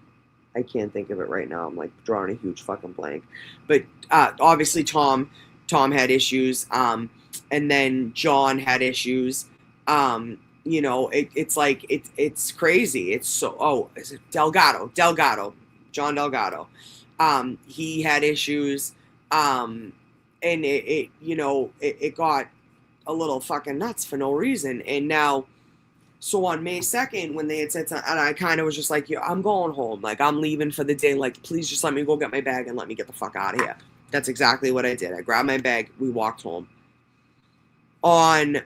I can't think of it right now. I'm like drawing a huge fucking blank. But obviously Tom had issues. And then John had issues. It's like it's crazy. It's so is it Delgado, John Delgado. He had issues. And it got a little fucking nuts for no reason. And now, so on May 2nd, when they had said something, and I kind of was just like, I'm going home. Like, I'm leaving for the day. Like, please just let me go get my bag and let me get the fuck out of here. That's exactly what I did. I grabbed my bag. We walked home. I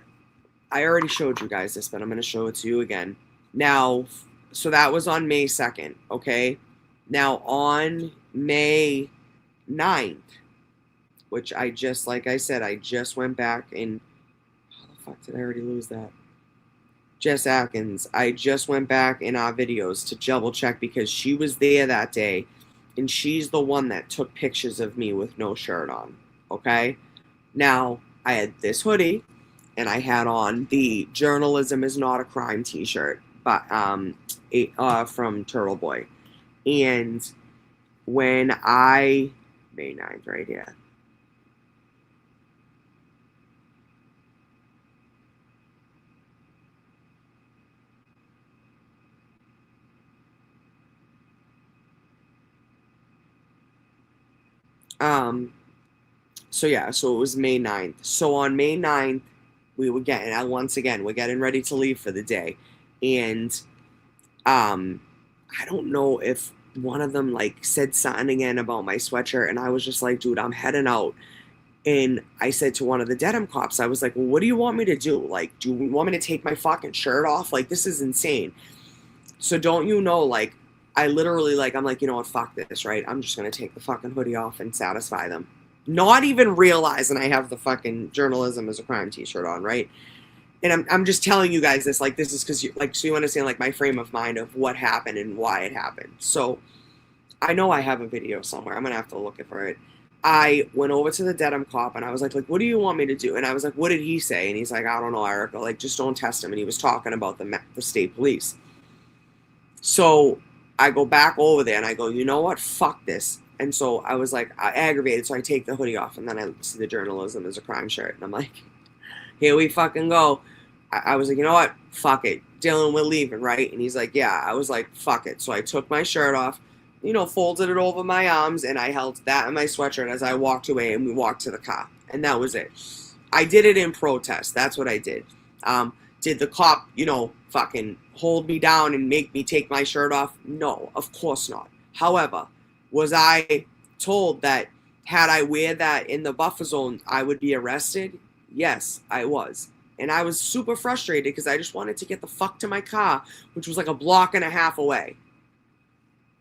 already showed you guys this, but I'm going to show it to you again. Now, so that was on May 2nd, okay? Now, on May 9th, which I just, like I said, I just went back and, how the fuck did I already lose that? Jess Atkins, I just went back in our videos to double check because she was there that day, and she's the one that took pictures of me with no shirt on, okay? Now, I had this hoodie, and I had on the "Journalism is Not a Crime" t-shirt from Turtle Boy. And when May 9th right here. So yeah, so it was May 9th. So on May 9th, we were getting, once again, we're getting ready to leave for the day. And I don't know if one of them like said something again about my sweatshirt, and I was just like, dude, I'm heading out. And I said to one of the Dedham cops, I was like, well, what do you want me to do? Like, do you want me to take my fucking shirt off? Like, this is insane. So don't you know, like, I literally, like, I'm like, you know what, fuck this, right? I'm just going to take the fucking hoodie off and satisfy them. Not even realizing I have the fucking "Journalism is a Crime" t-shirt on, right? And I'm just telling you guys this, like, this is because, you, like, so you understand, like, my frame of mind of what happened and why it happened. So I know I have a video somewhere. I'm going to have to look for it. I went over to the Dedham cop, and I was like, what do you want me to do? And I was like, what did he say? And he's like, I don't know, Erica. Like, just don't test him. And he was talking about the state police. So I go back over there, and I go, you know what? Fuck this. And so I was like, aggravated. So I take the hoodie off, and then I see the "Journalism is a Crime" shirt. And I'm like, here we fucking go. I was like, you know what? Fuck it. Dylan, we're leaving, right? And he's like, yeah. I was like, fuck it. So I took my shirt off, you know, folded it over my arms, and I held that in my sweatshirt as I walked away, and we walked to the car. And that was it. I did it in protest. That's what I did. Did the cop, you know, fucking hold me down and make me take my shirt off? No, of course not. However, was I told that had I wear that in the buffer zone, I would be arrested? Yes, I was. And I was super frustrated because I just wanted to get the fuck to my car, which was like a block and a half away.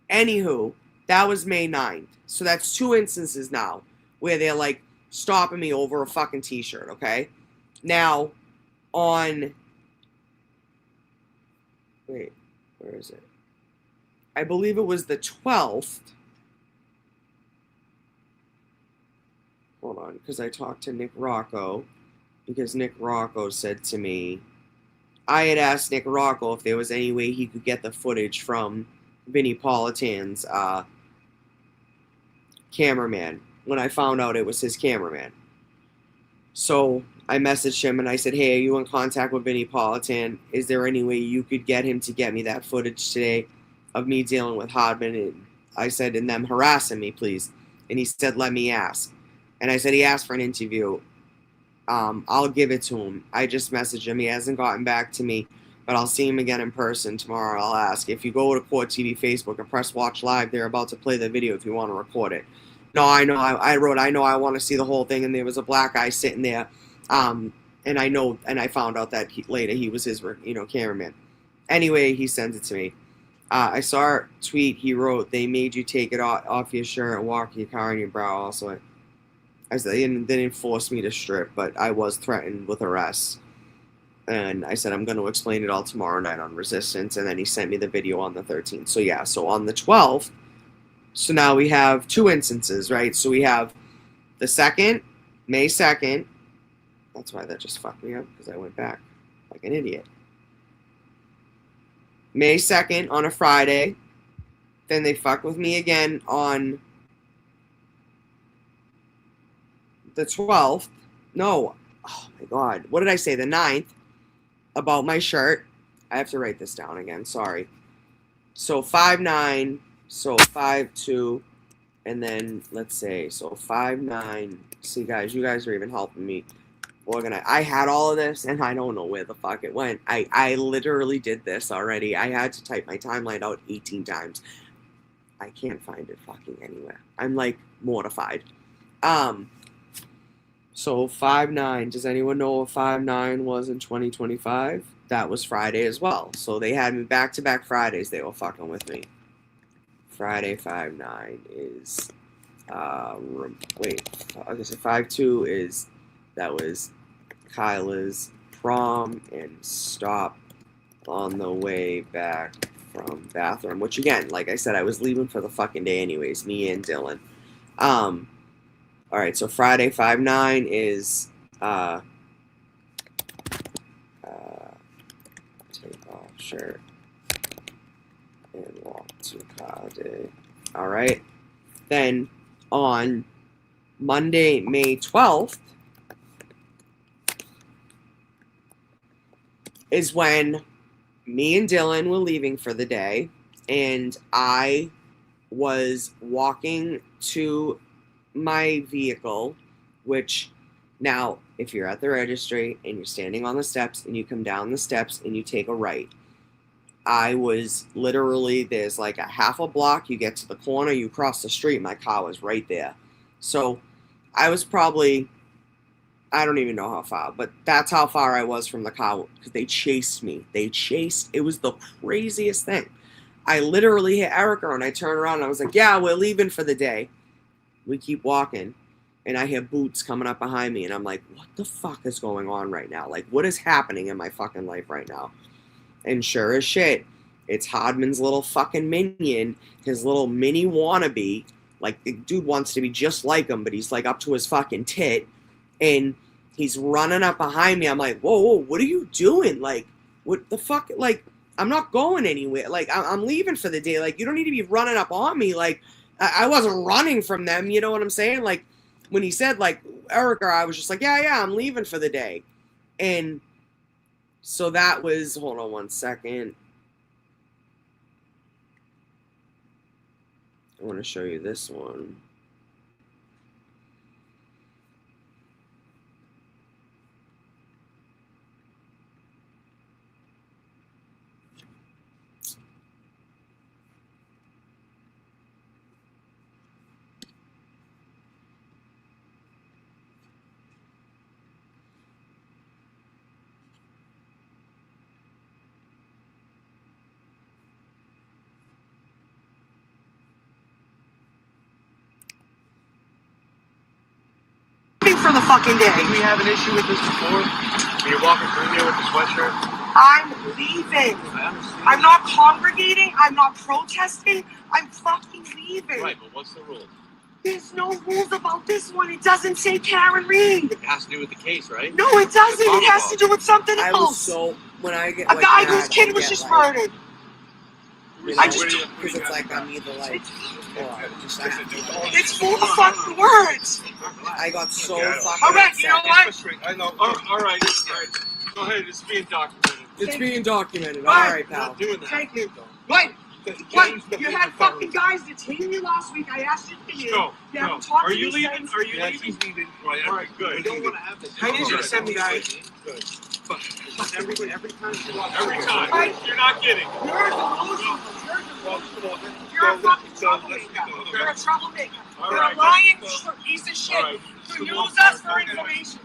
Anywho, that was May 9th. So that's 2 instances now where they're like stopping me over a fucking t-shirt, okay? Now, on... Wait, where is it? I believe it was the 12th. Hold on, because I talked to Nick Rocco. Because Nick Rocco said to me, I had asked Nick Rocco if there was any way he could get the footage from Vinnie Politan's cameraman when I found out it was his cameraman. So I messaged him and I said, hey, are you in contact with Vinnie Politan? Is there any way you could get him to get me that footage today of me dealing with Hardman? And I said, and them harassing me, please. And he said, let me ask. And I said, he asked for an interview. I'll give it to him. I just messaged him. He hasn't gotten back to me, but I'll see him again in person tomorrow. I'll ask. If you go to Court TV Facebook and press watch live, they're about to play the video if you want to record it. No, I know. I wrote, I know I want to see the whole thing, and there was a black guy sitting there. And I know, and I found out that later he was his, cameraman. Anyway, he sends it to me. I saw a tweet he wrote, they made you take it off your shirt and walk your car on your brow. Also, I said, they didn't force me to strip, but I was threatened with arrest. And I said, I'm going to explain it all tomorrow night on Resistance. And then he sent me the video on the 13th. So yeah, so on the 12th, so now we have 2 instances, right? So we have the 2nd, May 2nd. That's why that just fucked me up, because I went back like an idiot. May 2nd on a Friday. Then they fucked with me again on the 12th. No. Oh my God. What did I say? The 9th. About my shirt. I have to write this down again. Sorry. So 5'9". So 5'2". And then let's say, so 5'9". See, guys, you guys are even helping me. I had all of this, and I don't know where the fuck it went. I literally did this already. I had to type my timeline out 18 times. I can't find it fucking anywhere. I'm, like, mortified. So 5'9". Does anyone know what 5'9" was in 2025? That was Friday as well. So they had me back-to-back Fridays. They were fucking with me. Friday 5'9" is... Wait, okay, so 5-2 is, that was Kyla's prom and stop on the way back from bathroom, which again, like I said, I was leaving for the fucking day anyways, me and Dylan. All right, so Friday 5-9 is take off shirt and walk to car day. All right, then on Monday, May 12th is when me and Dylan were leaving for the day, and I was walking to my vehicle, which now, if you're at the registry and you're standing on the steps and you come down the steps and you take a right, I was literally, there's like a half a block, you get to the corner, you cross the street, my car was right there. So I was probably, I don't even know how far, but that's how far I was from the car, because they chased me. It was the craziest thing. I literally hit Erica and I turned around and I was like, yeah, we're leaving for the day. We keep walking and I hear boots coming up behind me and I'm like, what the fuck is going on right now? Like, what is happening in my fucking life right now? And sure as shit, it's Hodman's little fucking minion, his little mini wannabe. Like, the dude wants to be just like him, but he's like up to his fucking tit. And he's running up behind me. I'm like, whoa, what are you doing? Like, what the fuck? Like, I'm not going anywhere. Like, I'm leaving for the day. Like, you don't need to be running up on me. Like, I wasn't running from them. You know what I'm saying? Like, when he said, like, Erica, I was just like, yeah, I'm leaving for the day. And so that was, hold on one second. I want to show you this one. For the fucking day. Did we have an issue with this before? When you're walking through here with the sweatshirt? I'm leaving. I understand. I'm not congregating. I'm not protesting. I'm fucking leaving. Right, but what's the rule? There's no rules about this one. It doesn't say Karen Reed. It has to do with the case, right? No, it doesn't. It has to do with something I was else. so, when I get A like guy that, whose kid was just murdered. You I know, just- because it's like I'm either like, or just like, It's full of fucking words. I got so fucking All right, upset. you know what? I know. All right. Go ahead. It's being documented. It's being documented. All right. All right, We're pal. not doing that. Thank you. What? You had fucking guys detain me last week. I asked you to leave. No. You haven't talked Are to you me leaving? since. Are you leaving? Right. All right. Good. We don't want to have this. I need you to send me guys. Good. Every time. Every time. You're not kidding. You're delusional. You're a fucking troublemaker. You're a troublemaker. All You're right. a lying piece of shit. All right. You use us for information.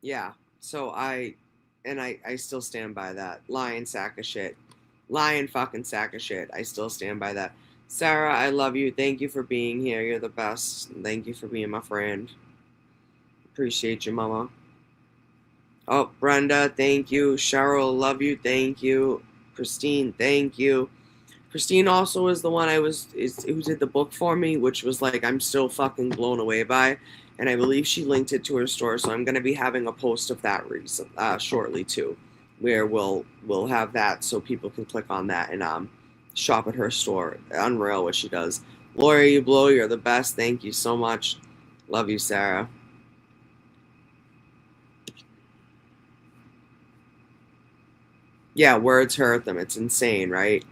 Yeah. So I still stand by that. Lying sack of shit. Lying fucking sack of shit. I still stand by that. Sarah, I love you. Thank you for being here. You're the best. Thank you for being my friend. Appreciate you, mama. Oh, Brenda, thank you. Cheryl, love you. Thank you. Christine, thank you. Christine also is the one who did the book for me, which was like, I'm still fucking blown away by. And I believe she linked it to her store, so I'm going to be having a post of that shortly too, where we'll have that so people can click on that and shop at her store. Unreal what she does. Laura, you blow. You're the best. Thank you so much. Love you, Sarah. Yeah, words hurt them. It's insane, right?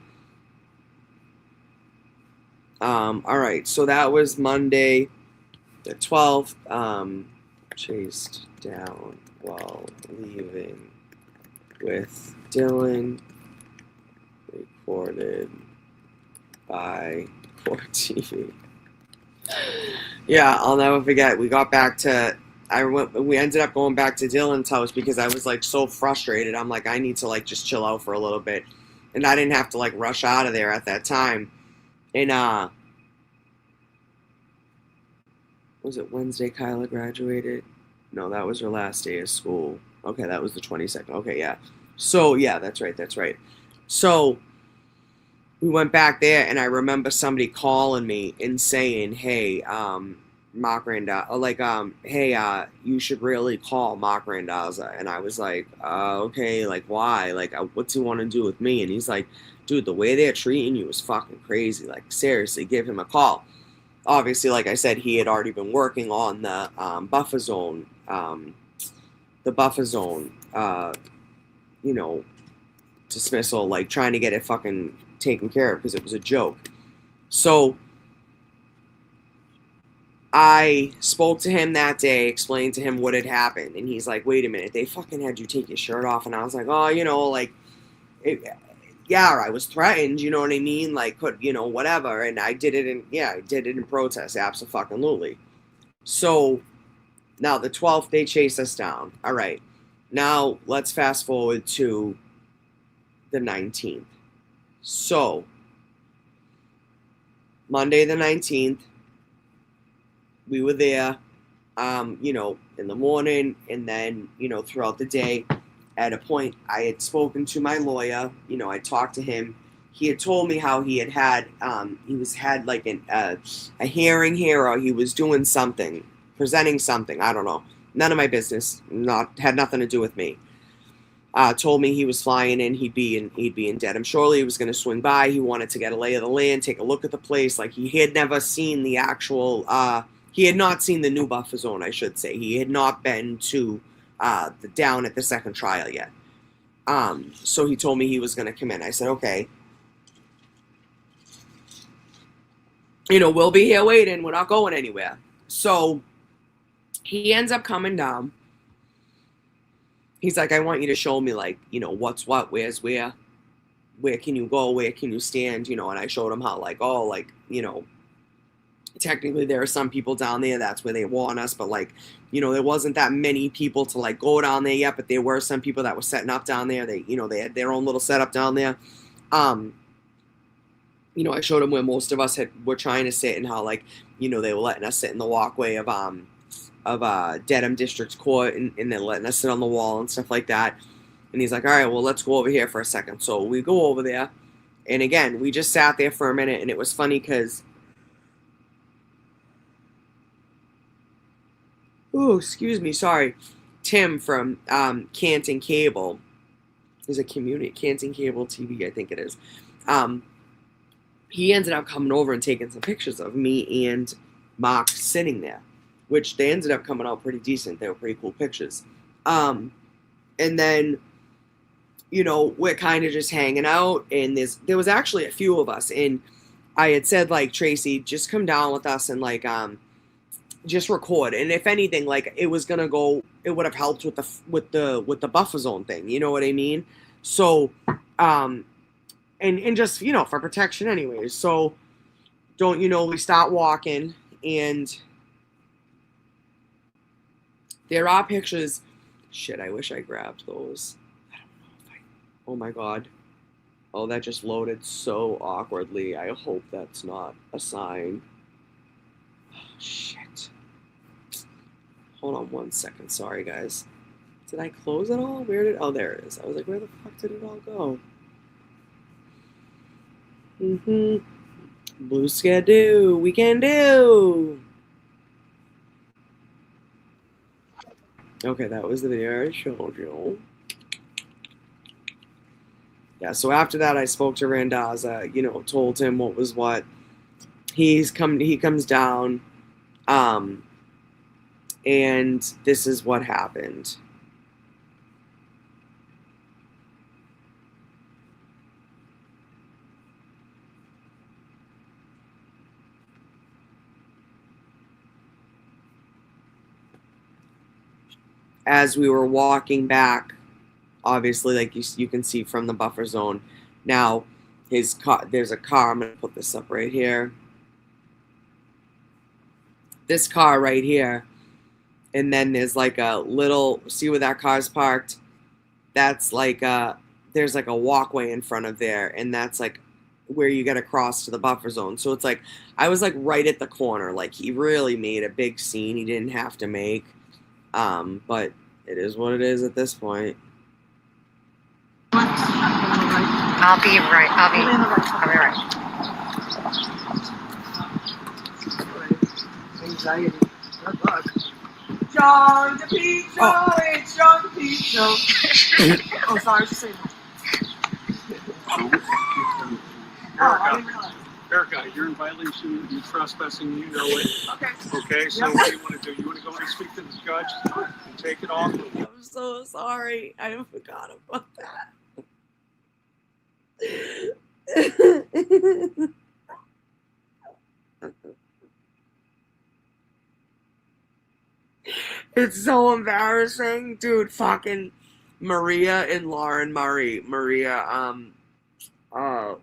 All right, so that was Monday the 12th. Chased down while leaving with Dylan. Recorded by Court TV. Yeah, I'll never forget. We got back to... we ended up going back to Dylan's house because I was like so frustrated. I'm like, I need to like just chill out for a little bit. And I didn't have to like rush out of there at that time. And was it Wednesday Kyla graduated? No, that was her last day of school. Okay, that was the 22nd. Okay, yeah. So, yeah, that's right. So, we went back there, and I remember somebody calling me and saying, hey, Mark Randazza, like, hey, you should really call Mark Randazza. And I was like, okay, like, why? Like, what's he want to do with me? And he's like, dude, the way they're treating you is fucking crazy. Like, seriously, give him a call. Obviously, like I said, he had already been working on the buffer zone, you know, dismissal, like trying to get it fucking taken care of because it was a joke. So I spoke to him that day, explained to him what had happened, and he's like, wait a minute, they fucking had you take your shirt off. And I was like, oh, you know, like, yeah, I was threatened, you know what I mean? Like, whatever. And I did it in protest, absolutely. So now the 12th, they chase us down. All right. Now let's fast forward to the 19th. So Monday the 19th, we were there, in the morning, and then, throughout the day. At a point, I had spoken to my lawyer. I talked to him. He had told me how he had like a hearing here, or he was doing something, presenting something. I don't know. None of my business. Had nothing to do with me. Told me he was flying in. He'd be in Dedham shortly. He was going to swing by. He wanted to get a lay of the land, take a look at the place. Like, he had never seen the actual. He had not seen the new buffer zone, I should say. He had not been to down at the second trial yet. So he told me he was going to come in. I said, okay. We'll be here waiting. We're not going anywhere. So he ends up coming down. He's like, I want you to show me, like, what's what, where's where can you go, where can you stand, and I showed him how, like, oh, like, technically there are some people down there, that's where they want us, but, like, there wasn't that many people to, like, go down there yet, but there were some people that were setting up down there. They had their own little setup down there. I showed them where most of us were trying to sit, and how, like, they were letting us sit in the walkway of Dedham District Court, and then letting us sit on the wall and stuff like that. And he's like, all right, well, let's go over here for a second. So we go over there, and again, we just sat there for a minute, and it was funny because, oh, excuse me, sorry, Tim from Canton Cable, is a community, Canton Cable TV, I think it is. He ended up coming over and taking some pictures of me and Mark sitting there, which they ended up coming out pretty decent. They were pretty cool pictures. And then, we're kind of just hanging out, and there was actually a few of us, and I had said, like, Tracy, just come down with us and, like, just record. And if anything, like, it was gonna go, it would have helped with the buffer zone thing. You know what I mean? So, and just, for protection anyways. So, we start walking, and there are pictures. Shit, I wish I grabbed those. I don't know if oh my God. Oh, that just loaded so awkwardly. I hope that's not a sign. Oh, shit. Hold on 1 second. Sorry, guys. Did I close it all? Oh, there it is. I was like, where the fuck did it all go? Blue Skidoo. We can do. Okay, that was the video I showed you. Yeah, so after that, I spoke to Randazza, told him what was what. He comes down, and this is what happened. As we were walking back, obviously, like you can see from the buffer zone. Now, his car, there's a car. I'm going to put this up right here. This car right here. And then there's like a little, see where that car's parked? That's like there's like a walkway in front of there, and that's like where you get across to the buffer zone. So it's like I was like right at the corner. Like he really made a big scene he didn't have to make. But it is what it is at this point. I'll be right. I'll be right. Anxiety. Good luck. John DePietro, it's John DePietro. Oh, sorry, I was just saying that. Oh, I didn't realize. Erica, you're in violation. You're trespassing. You know it. Okay. Okay, so Yep. what do you want to do? You want to go and speak to the judge and take it off? I'm so sorry. I forgot about that. It's so embarrassing, dude. Fucking Maria and Lauren Murray. Maria, I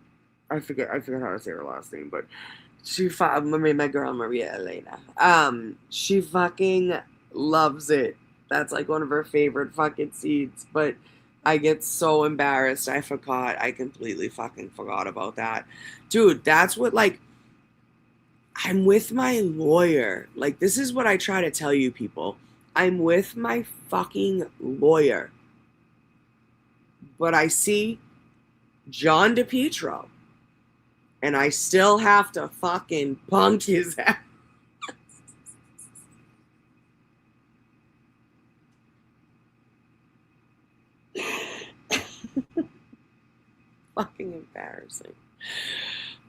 forget how to say her last name, but my girl Maria Elena. She fucking loves it. That's like one of her favorite fucking scenes. But I get so embarrassed. I completely fucking forgot about that, dude. That's what like. I'm with my lawyer. Like, this is what I try to tell you people. I'm with my fucking lawyer. But I see John DePietro. And I still have to fucking punk his ass. Fucking embarrassing.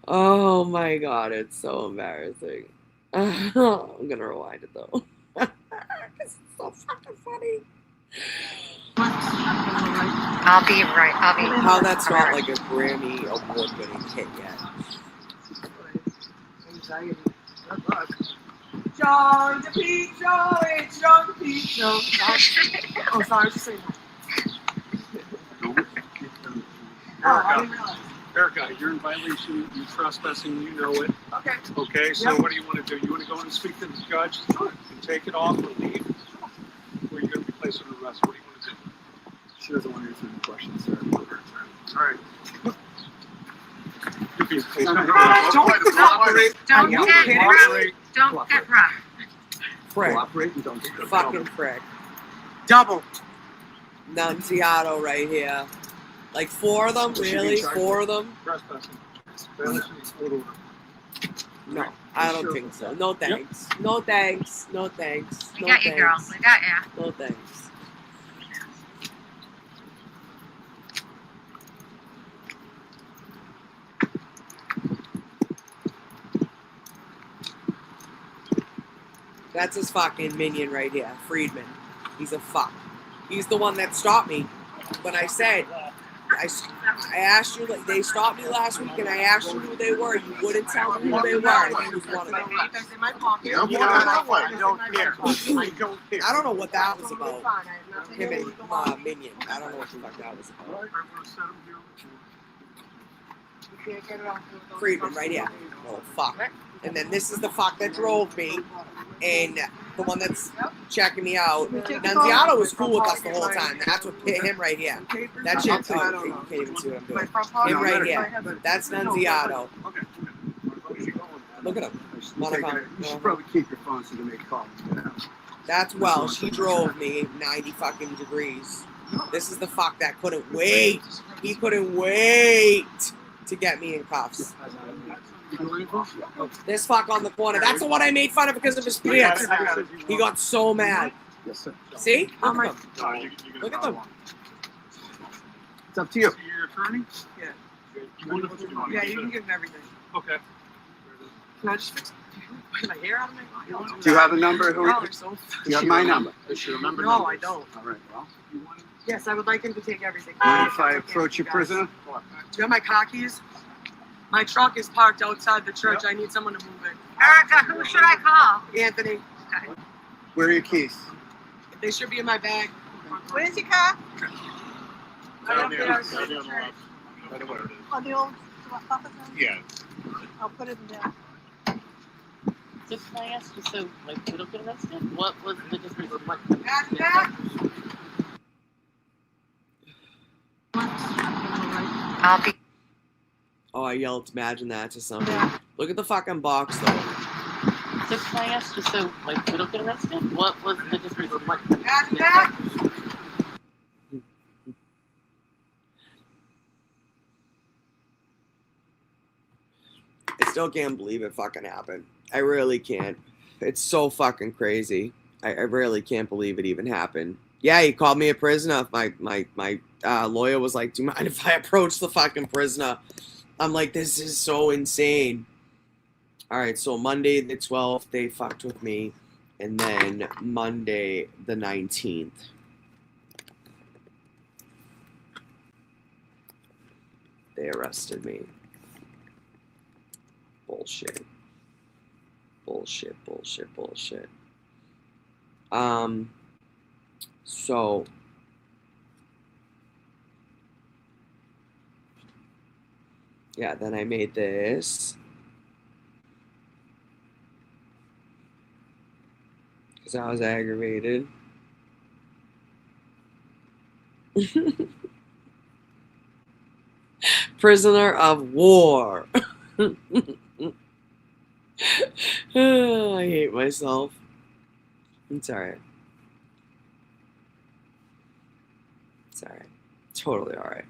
Oh my god, it's so embarrassing. I'm gonna rewind it though. Because it's so fucking funny. I'll be right. I'll be. How that's not like a Grammy award winning hit yet. Anxiety. Good luck. John DePietro, it's John DePietro. Oh, sorry, I was just saying that. Oh, I didn't realize. Erica, you're in violation. You're trespassing. You know it. Okay. Okay, so Yep. what do you want to do? You want to go and speak to the judge and take it off or leave? Or are you going to be placed under arrest? What do you want to do? She doesn't want to answer any questions, sir. All right. You'll be placed Don't under arrest. Don't Yeah. get rough. Don't get rough. Frick. Cooperate and don't get Fucking frick. Double. Nunziato right here. Like 4 of them? Should be Really? charged. 4 of them? Trespassing. Violation of court order. No, I don't think so. No thanks. No thanks. No thanks. We No got you, girl. thanks. We got you. No thanks. That's his fucking minion right here, Friedman. He's a fuck. He's the one that stopped me when I said, I asked you, like, they stopped me last week and I asked you who they were. You wouldn't tell me who they were. And he was one of them. Papers in my pocket. Yeah, I'm Yeah, going my that way. papers I in don't my care. pocket. I don't care. I don't know what that was Totally about. fine. I have nothing Him to and do with the Minion. I don't know what the fuck that was about. I want to set him here with you. You can't get it off the- Friedman, right here. Oh, fuck. And then this is the fuck that drove me. And the one that's checking me out. Nunziato was cool with us the whole time. That's what hit him right here. Papers That in shit, my oh, pocket. you can't even see what I'm My doing. front pocket. Him right I here. have it. That's Nunziato. Okay. Look at him. You should Monophone. probably keep your phone so you can make calls. That's well, she drove me 90 fucking degrees. This is the fuck that couldn't wait. He couldn't wait to get me in cuffs. This fuck on the corner. That's the one I made fun of because of his pants. He got so mad. Yes, sir. See? Oh, Look my- at him. Look at them. It's up to you. Your attorney? Yeah. You want to Yeah, you can give him everything. Okay. Can I just fix my hair out of my mouth? Do you have a number? No, Do they're so- you have my number? Does she remember? No, I don't. All right, well. Yes, I would like him to take everything. Mind if I Okay, approach you, guys. prisoner? Do you have my car keys? My truck is parked outside the church. I need someone to move it. Erica, who should I call? Anthony, Where are your keys? they should be in my bag. Where's your car? Down there. Down there on the left. Right where it is. On the old office? Yeah. I'll put it down. So can I ask you, so like we don't get arrested? What was the difference of what? Back, back. I'll be. Oh, I yelled, imagine that to somebody. Look at the fucking box, though. So can I ask, just so like we don't get arrested, what was the difference? What? I still can't believe it fucking happened. I really can't. It's so fucking crazy. I really can't believe it even happened. Yeah, he called me a prisoner. My lawyer was like, do you mind if I approach the fucking prisoner? I'm like, this is so insane. All right, so Monday the 12th, they fucked with me. And then Monday the 19th. They arrested me. Bullshit. Bullshit, bullshit, bullshit. So yeah, then I made this because I was aggravated. Prisoner of war. Oh, I hate myself. It's alright. It's alright. Totally alright.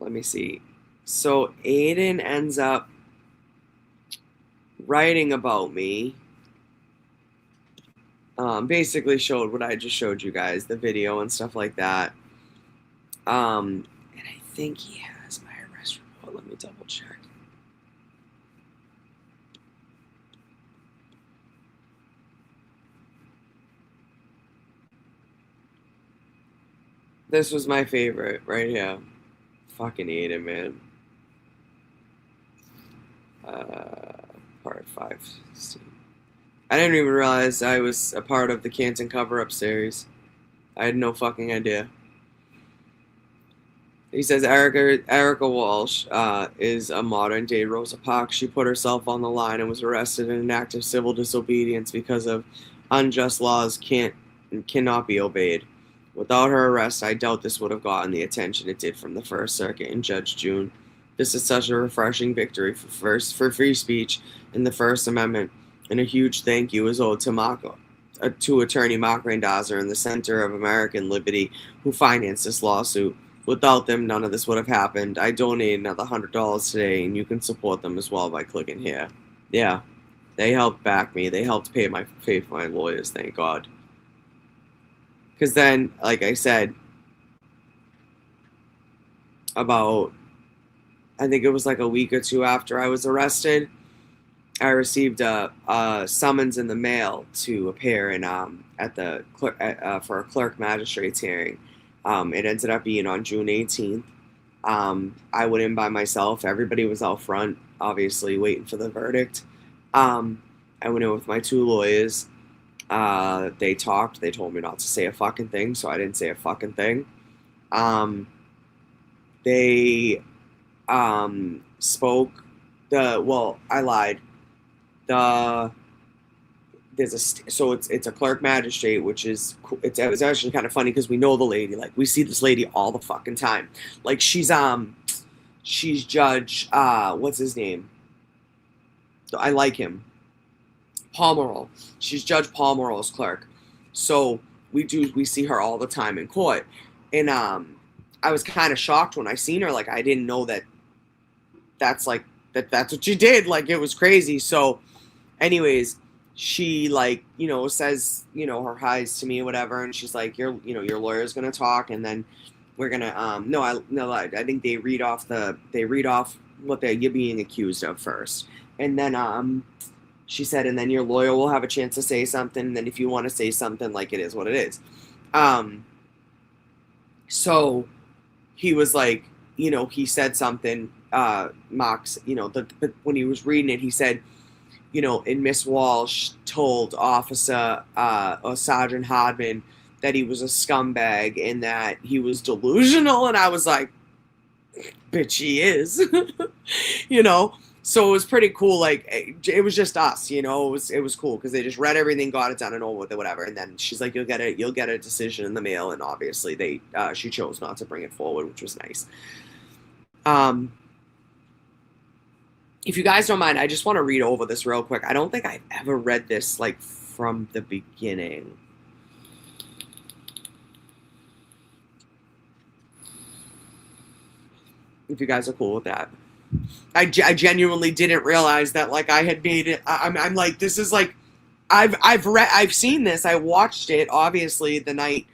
Let me see. So Aiden ends up writing about me. Basically showed what I just showed you guys, the video and stuff like that. And I think he has my arrest report. Let me double check. This was my favorite right here. Fucking Aiden, man. Part 5. I didn't even realize I was a part of the Canton cover-up series. I had no fucking idea. He says Erica Walsh is a modern-day Rosa Parks. She put herself on the line and was arrested in an act of civil disobedience because of unjust laws cannot be obeyed. Without her arrest, I doubt this would have gotten the attention it did from the First Circuit and Judge June. This is such a refreshing victory for free speech and the First Amendment, and a huge thank you is owed to Attorney Mark Randazzo and the Center of American Liberty who financed this lawsuit. Without them, none of this would have happened. I donated another $100 today, and you can support them as well by clicking here. Yeah, they helped back me. They helped pay for my lawyers, thank God. Because then, like I said, about, I think it was like a week or two after I was arrested, I received a summons in the mail to appear in for a clerk magistrate's hearing. It ended up being on June 18th. I went in by myself. Everybody was out front, obviously waiting for the verdict. I went in with my 2 lawyers. They talked. They told me not to say a fucking thing, so I didn't say a fucking thing. They spoke. I lied. It's a clerk magistrate, which is it's actually kind of funny because we know the lady. Like, we see this lady all the fucking time. Like, she's Judge what's his name? I like him. Pomeroy. She's Judge Pomeroy's clerk. So we see her all the time in court. And I was kind of shocked when I seen her. Like, I didn't know that's what she did. Like, it was crazy. So anyways, she, like, says, her highs to me or whatever, and she's like, your lawyer's gonna talk, and then we're gonna I think they read off what you're being accused of first, and then she said, and then your lawyer will have a chance to say something, and then if you want to say something, like, it is what it is. So he was like, he said something, Mox, but when he was reading it, he said, and Miss Walsh told Officer or Sergeant Hardman that he was a scumbag and that he was delusional, and I was like, bitch, he is, So it was pretty cool. Like it was just us, you know. It was cool because they just read everything, got it done and over with it, whatever. And then she's like, you'll get a decision in the mail. And obviously she chose not to bring it forward, which was nice. If you guys don't mind, I just want to read over this real quick. I don't think I've ever read this like from the beginning. If you guys are cool with that. I genuinely didn't realize that like I had made it. I'm like, this is like, I've seen this. I watched it obviously the night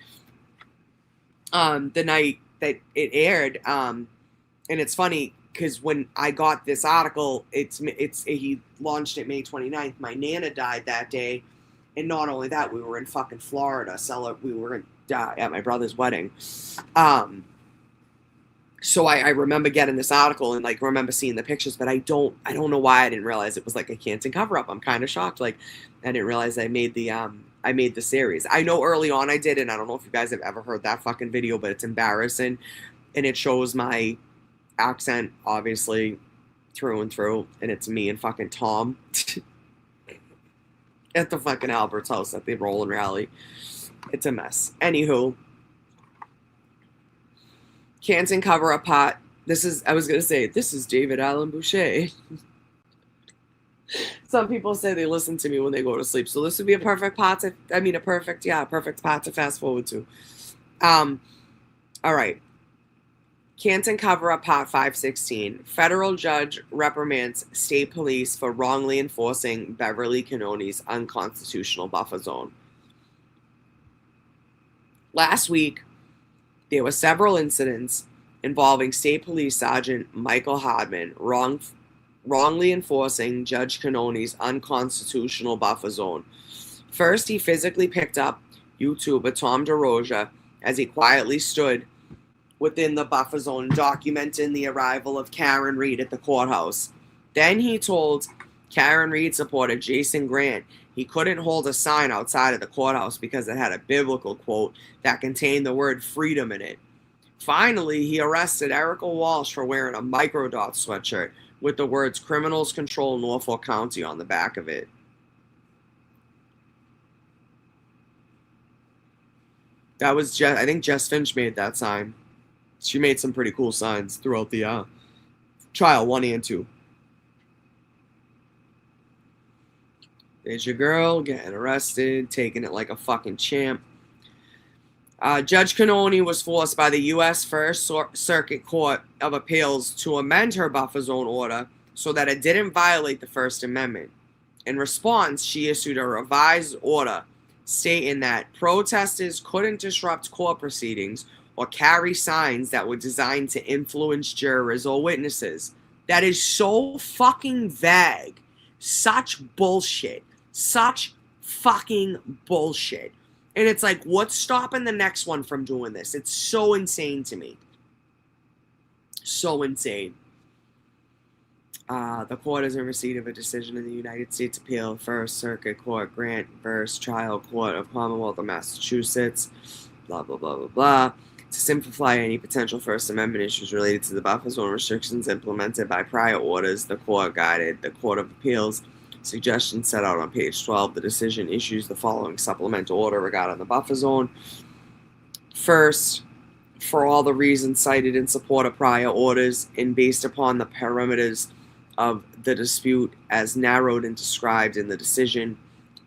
that it aired. And it's funny because when I got this article, he launched it May 29th. My Nana died that day. And not only that, we were in fucking Florida. We were at my brother's wedding. So I remember getting this article and like remember seeing the pictures, but I don't know why I didn't realize it was like a Canton cover up. I'm kind of shocked. Like I didn't realize I made the series. I know early on I did, and I don't know if you guys have ever heard that fucking video, but it's embarrassing, and it shows my accent obviously through and through, and it's me and fucking Tom at the fucking Albert's house at the Rollin' Rally. It's a mess. Anywho. Canton cover-up pot. This is David Allen Boucher. Some people say they listen to me when they go to sleep. So this would be a perfect pot to fast forward to. All right. Canton cover-up pot 516. Federal judge reprimands state police for wrongly enforcing Beverly Cannoni's unconstitutional buffer zone. Last week, there were several incidents involving State Police Sergeant Michael Hardman wrongly enforcing Judge Cannoni's unconstitutional buffer zone. First, he physically picked up YouTuber Tom DeRosa as he quietly stood within the buffer zone documenting the arrival of Karen Reed at the courthouse. Then he told Karen Reed supporter Jason Grant he couldn't hold a sign outside of the courthouse because it had a biblical quote that contained the word freedom in it. Finally, he arrested Erica Walsh for wearing a microdot sweatshirt with the words criminals control Norfolk County on the back of it. That was I think Jess Finch made that sign. She made some pretty cool signs throughout the trial 1 and 2. There's your girl getting arrested, taking it like a fucking champ. Judge Cannoni was forced by the U.S. First Circuit Court of Appeals to amend her buffer zone order so that it didn't violate the First Amendment. In response, she issued a revised order stating that protesters couldn't disrupt court proceedings or carry signs that were designed to influence jurors or witnesses. That is so fucking vague. Such bullshit. Such fucking bullshit. And it's like, what's stopping the next one from doing this? It's so insane to me. So insane. The court is in receipt of a decision in the United States Appeal First Circuit Court Grant versus Trial Court of Commonwealth of Massachusetts. Blah, blah, blah, blah, blah. To simplify any potential First Amendment issues related to the buffer zone restrictions implemented by prior orders, the court guided the Court of Appeals suggestions set out on page 12. The decision issues the following supplemental order regarding the buffer zone. First, for all the reasons cited in support of prior orders and based upon the parameters of the dispute as narrowed and described in the decision,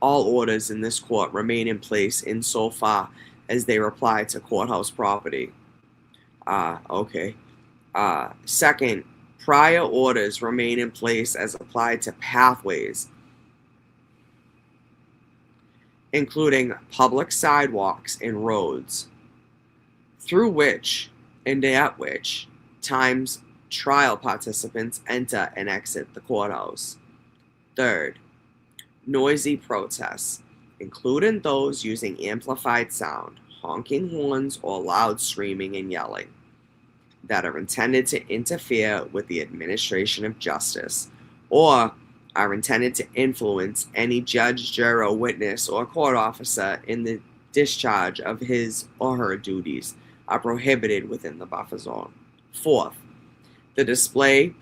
all orders in this court remain in place insofar as they apply to courthouse property. Okay. Second, prior orders remain in place as applied to pathways, including public sidewalks and roads, through which and at which times trial participants enter and exit the courthouse. Third, noisy protests, including those using amplified sound, honking horns, or loud screaming and yelling, that are intended to interfere with the administration of justice or are intended to influence any judge, juror, witness, or court officer in the discharge of his or her duties are prohibited within the buffer zone. Fourth, the display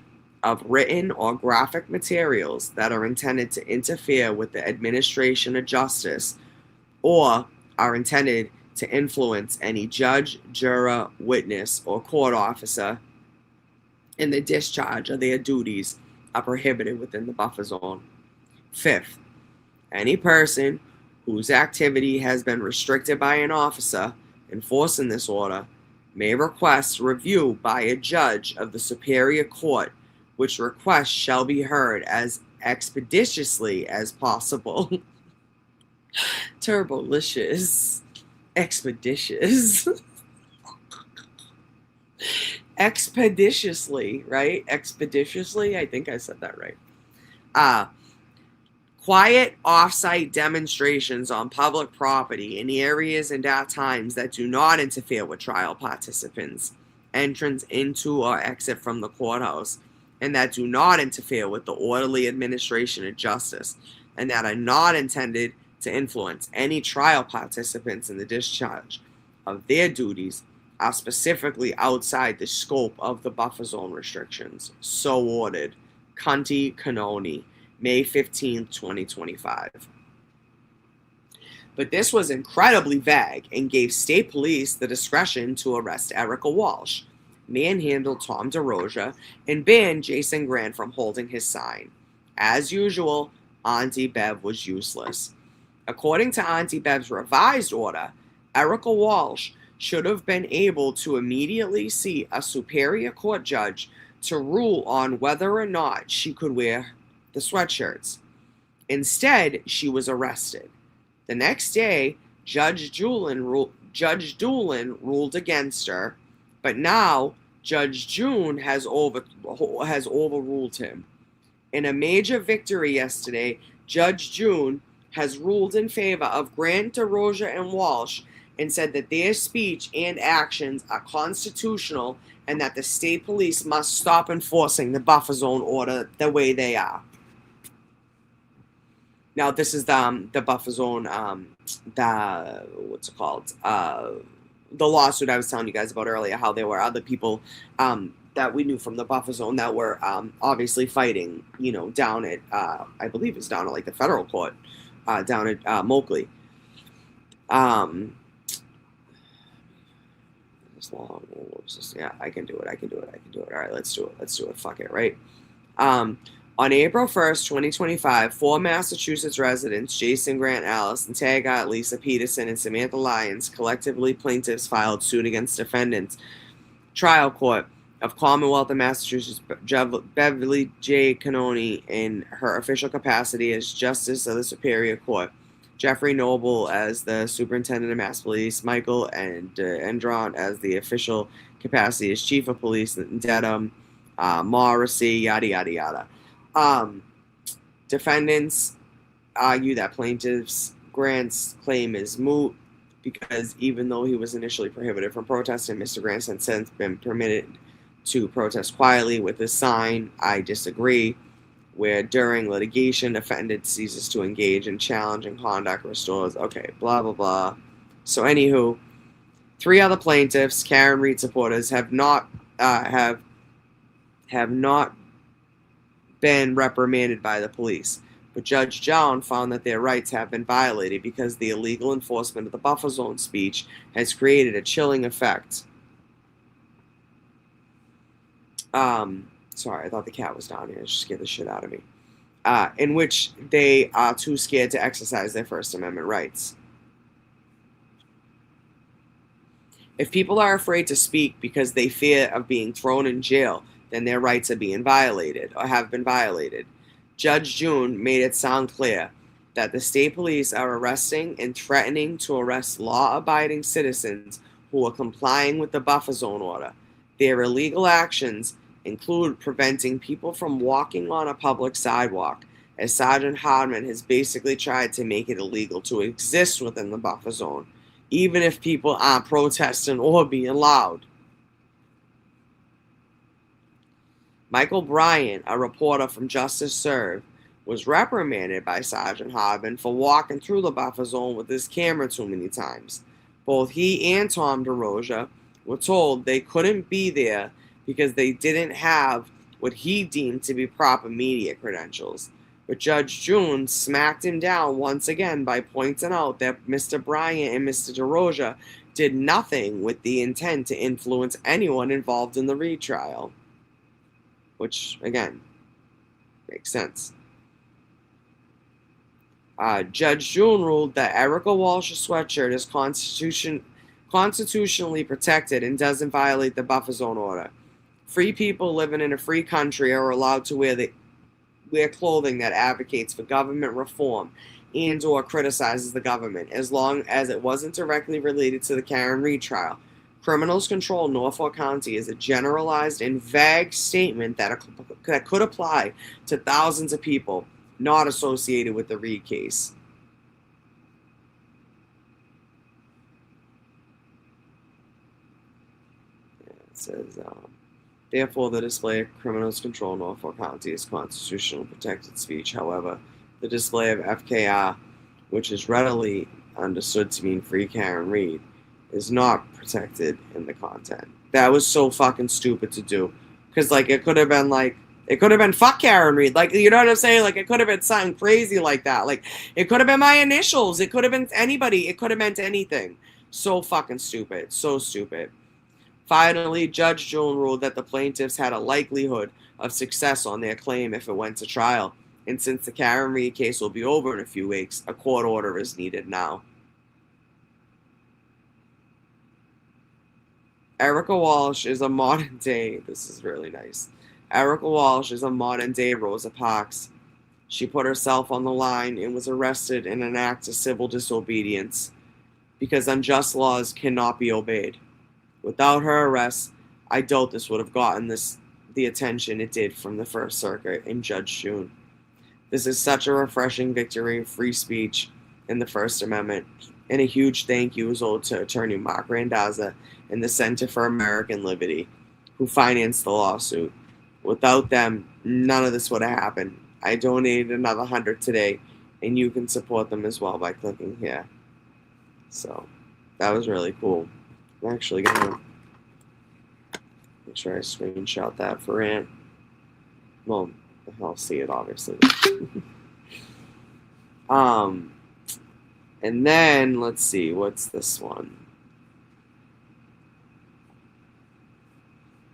of written or graphic materials that are intended to interfere with the administration of justice or are intended to influence any judge, juror, witness, or court officer in the discharge of their duties are prohibited within the buffer zone. Fifth, any person whose activity has been restricted by an officer enforcing this order may request review by a judge of the Superior Court, which request shall be heard as expeditiously as possible. Turbolicious. Expeditious. Expeditiously, right? Expeditiously? I think I said that right. Quiet off-site demonstrations on public property in areas and at times that do not interfere with trial participants, entrance into or exit from the courthouse, and that do not interfere with the orderly administration of justice, and that are not intended to influence any trial participants in the discharge of their duties are specifically outside the scope of the buffer zone restrictions. So ordered. Cunty Canoni, May 15, 2025. But this was incredibly vague and gave state police the discretion to arrest Erica Walsh, manhandle Tom DeRosa, and ban Jason Grant from holding his sign. As usual, Auntie Bev was useless. According to Auntie Bev's revised order, Erica Walsh should have been able to immediately see a Superior Court judge to rule on whether or not she could wear the sweatshirts. Instead, she was arrested. The next day, Judge Doolin ruled against her, but now Judge June has overruled him. In a major victory yesterday, Judge June has ruled in favor of Grant, DeRosa, and Walsh and said that their speech and actions are constitutional and that the state police must stop enforcing the buffer zone order the way they are. Now, this is the buffer zone, the lawsuit I was telling you guys about earlier, how there were other people that we knew from the buffer zone that were obviously fighting, down at, I believe it's down at like the federal court, down at Moakley. This long, yeah, I can do it. All right, let's do it. Fuck it, right? On April 1st, 2025, 4 Massachusetts residents, Jason Grant, Allison Taggart, Lisa Peterson, and Samantha Lyons, collectively plaintiffs, filed suit against defendants. Trial Court of Commonwealth of Massachusetts, Beverly J. Canoni, in her official capacity as Justice of the Superior Court, Jeffrey Noble as the Superintendent of Mass Police, Michael and Endron as the official capacity as Chief of Police, and Dedham, Morrissey, yada, yada, yada. Defendants argue that plaintiff's Grant's claim is moot because even though he was initially prohibited from protesting, Mr. Grant has since been permitted to protest quietly with his sign, I disagree, where during litigation, defendant ceases to engage in challenging conduct, restores, okay, blah, blah, blah. So anywho, 3 other plaintiffs, Karen Reed supporters, have not been reprimanded by the police, but Judge John found that their rights have been violated because the illegal enforcement of the buffer zone speech has created a chilling effect. Sorry, I thought the cat was down here. It scared the shit out of me. In which they are too scared to exercise their First Amendment rights. If people are afraid to speak because they fear of being thrown in jail, then their rights are being violated or have been violated. Judge June made it sound clear that the state police are arresting and threatening to arrest law-abiding citizens who are complying with the buffer zone order. Their illegal actions include preventing people from walking on a public sidewalk, as Sergeant Hardman has basically tried to make it illegal to exist within the buffer zone, even if people aren't protesting or being loud. Michael Bryant, a reporter from Justice Serve, was reprimanded by Sergeant Hardman for walking through the buffer zone with his camera too many times. Both he and Tom DeRosa were told they couldn't be there because they didn't have what he deemed to be proper media credentials. But Judge June smacked him down once again by pointing out that Mr. Bryant and Mr. DeRosa did nothing with the intent to influence anyone involved in the retrial. Which, again, makes sense. Judge June ruled that Erica Walsh's sweatshirt is constitutionally protected and doesn't violate the buffer zone order. Free people living in a free country are allowed to wear clothing that advocates for government reform and or criticizes the government, as long as it wasn't directly related to the Karen retrial. Criminals control Norfolk County is a generalized and vague statement that could apply to thousands of people not associated with the Reed case. It says, therefore, the display of criminals control Norfolk County is constitutional protected speech. However, the display of FKR, which is readily understood to mean free Karen Reed, is not protected in the content. That was so fucking stupid to do. Because, like, it could have been fuck Karen Reed. Like, you know what I'm saying? Like, it could have been something crazy like that. Like, it could have been my initials. It could have been anybody. It could have meant anything. So fucking stupid. So stupid. Finally, Judge June ruled that the plaintiffs had a likelihood of success on their claim if it went to trial. And since the Karen Reed case will be over in a few weeks, a court order is needed now. Erica Walsh is a modern day, this is really nice. Erica Walsh is a modern day Rosa Parks. She put herself on the line and was arrested in an act of civil disobedience because unjust laws cannot be obeyed. Without her arrest, I doubt this would have gotten the attention it did from the First Circuit and Judge June. This is such a refreshing victory of free speech in the First Amendment, and a huge thank you is owed to Attorney Mark Randazza and the Center for American Liberty, who financed the lawsuit. Without them, none of this would have happened. I donated another $100 today, and you can support them as well by clicking here. So, that was really cool. I'm actually gonna make sure I screenshot that for Ant. Well, I'll see it obviously. And then let's see, what's this one?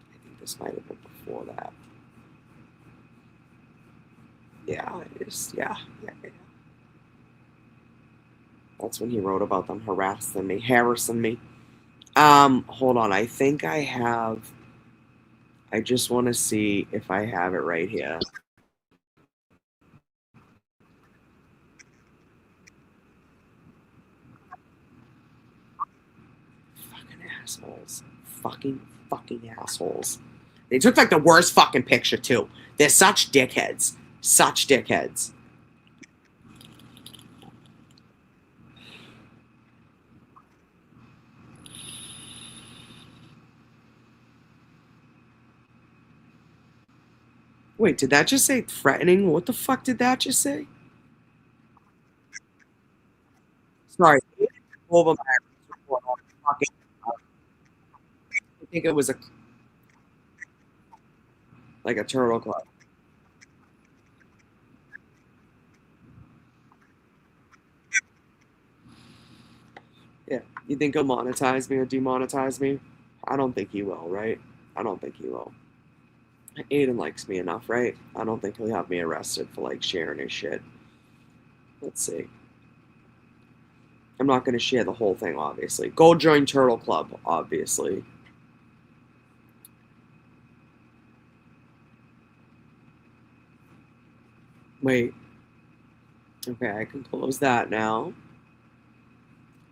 I think this might have been before that. Yeah, it is. Yeah. That's when he wrote about them harassing me. Hold on. I think I have. I just want to see if I have it right here. Fucking assholes. Fucking assholes. They took like the worst fucking picture too. They're such dickheads. Such dickheads. Wait, did that just say threatening? What the fuck did that just say? Sorry. Over my report on fucking, I think it was like a turtle club. Yeah. You think he'll monetize me or demonetize me? I don't think he will, right? I don't think he will. Aiden likes me enough, right? I don't think he'll have me arrested for like sharing his shit. Let's see. I'm not going to share the whole thing, obviously. Go join Turtle Club, obviously. Wait. Okay, I can close that now.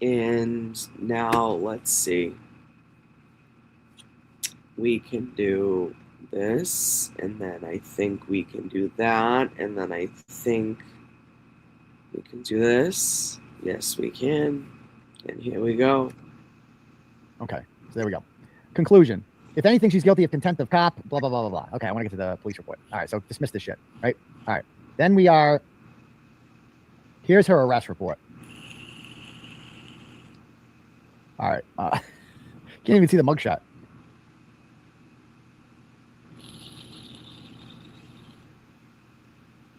And now, let's see. We can do this, and then I think we can do that, and then I think we can do this. Yes, we can. And here we go. Okay, so there we go. Conclusion. If anything, she's guilty of contempt of cop, blah, blah, blah, blah, blah. Okay, I want to get to the police report. All right, so dismiss this shit, right? All right. Then we are, here's her arrest report. All right. Can't even see the mugshot.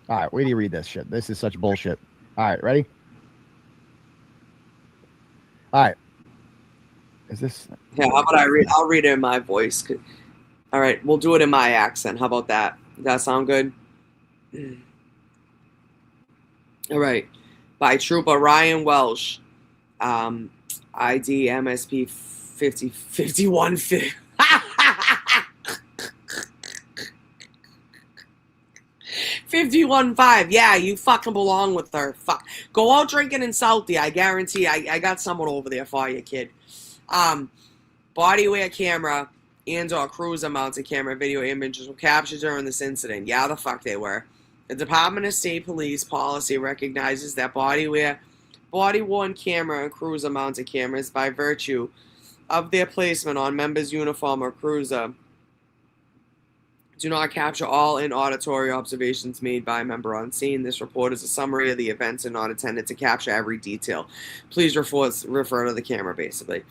All right, wait till you read this shit. This is such bullshit. All right, ready? All right. Is this? Yeah, how about I read? I'll read it in my voice. All right, we'll do it in my accent. How about that? Does that sound good? All right. By Trooper Ryan Welsh. ID MSP 51 51.5. Yeah, you fucking belong with her. Fuck. Go out drinking in Southie. I guarantee I got someone over there for you, kid. Body wear camera and or cruiser mounted camera video images were captured during this incident. Yeah, the fuck they were. The Department of State Police policy recognizes that body-worn camera and cruiser mounted cameras, by virtue of their placement on members' uniform or cruiser, do not capture all in auditory observations made by a member on scene. This report is a summary of the events and not intended to capture every detail. Please refer to the camera, basically.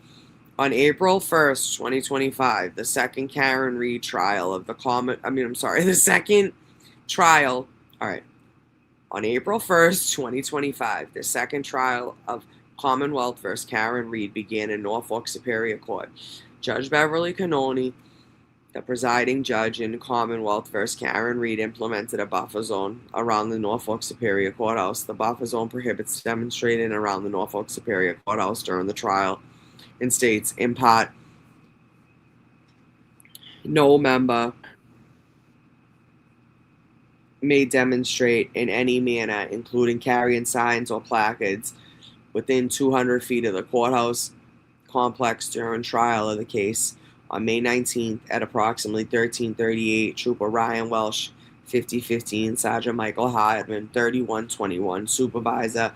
On April 1st, 2025, the second Karen Reed trial of the second trial, on April 1st, 2025, the second trial of Commonwealth vs. Karen Reed began in Norfolk Superior Court. Judge Beverly Cannoni, the presiding judge in Commonwealth vs. Karen Reed, implemented a buffer zone around the Norfolk Superior Courthouse. The buffer zone prohibits demonstrating around the Norfolk Superior Courthouse during the trial and states, in part, no member may demonstrate in any manner, including carrying signs or placards, within 200 feet of the courthouse complex during trial of the case. On May 19th, at approximately 13:38, Trooper Ryan Welsh, 5015, Sergeant Michael Hardman, 3121, Supervisor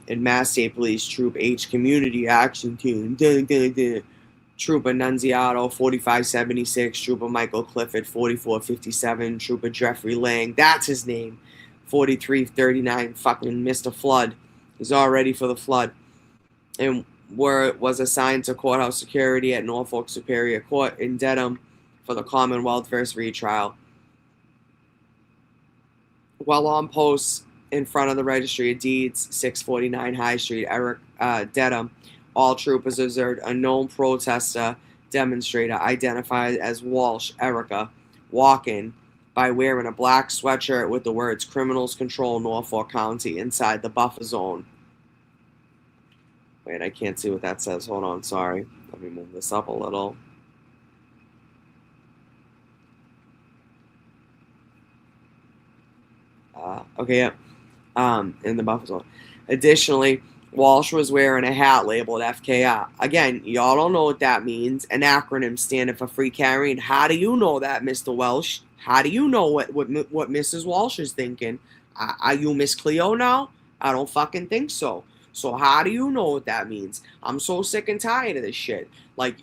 in Mass State Police Troop H Community Action Team, Trooper Nunziato, 4576, Trooper Michael Clifford, 4457, Trooper Jeffrey Lang, that's his name, 4339, fucking Mr. Flood. He's all ready for the flood. And was assigned to courthouse security at Norfolk Superior Court in Dedham for the Commonwealth vs. Reed trial. While on post in front of the Registry of Deeds, 649 High Street, Dedham, all troopers observed a known protester demonstrator identified as Walsh Erica walking by wearing a black sweatshirt with the words "Criminals Control Norfolk County" inside the buffer zone. Wait, I can't see what that says. Hold on, sorry. Let me move this up a little. Okay, yeah. In the buffer zone. Additionally, Walsh was wearing a hat labeled FKR. Again, y'all don't know what that means. An acronym standing for free carrying. How do you know that, Mr. Welsh? How do you know what Mrs. Walsh is thinking? Are you Miss Cleo now? I don't fucking think so. So how do you know what that means? I'm so sick and tired of this shit. Like,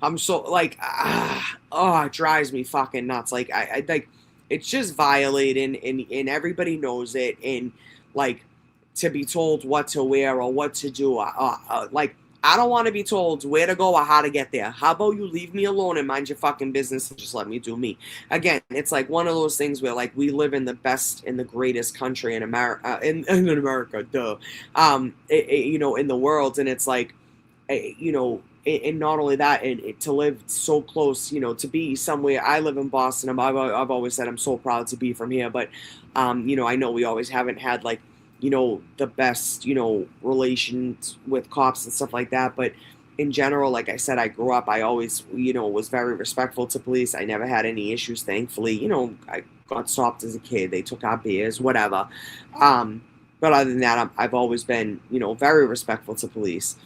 I'm so, like, it drives me fucking nuts. Like, I like, it's just violating, and everybody knows it, and, like, to be told what to wear or what to do, like, I don't want to be told where to go or how to get there. How about you leave me alone and mind your fucking business and just let me do me? Again, it's like one of those things where, like, we live in the best and the greatest country in America, in America, duh. You know, in the world, and it's like, you know, and not only that, and to live so close, you know, to be somewhere. I live in Boston. I've always said I'm so proud to be from here, but, you know, I know we always haven't had, like, you know, the best, you know, relations with cops and stuff like that. But in general, like I said, I grew up, I always, you know, was very respectful to police. I never had any issues, thankfully. You know, I got stopped as a kid. They took our beers, whatever. But other than that, I've always been, you know, very respectful to police.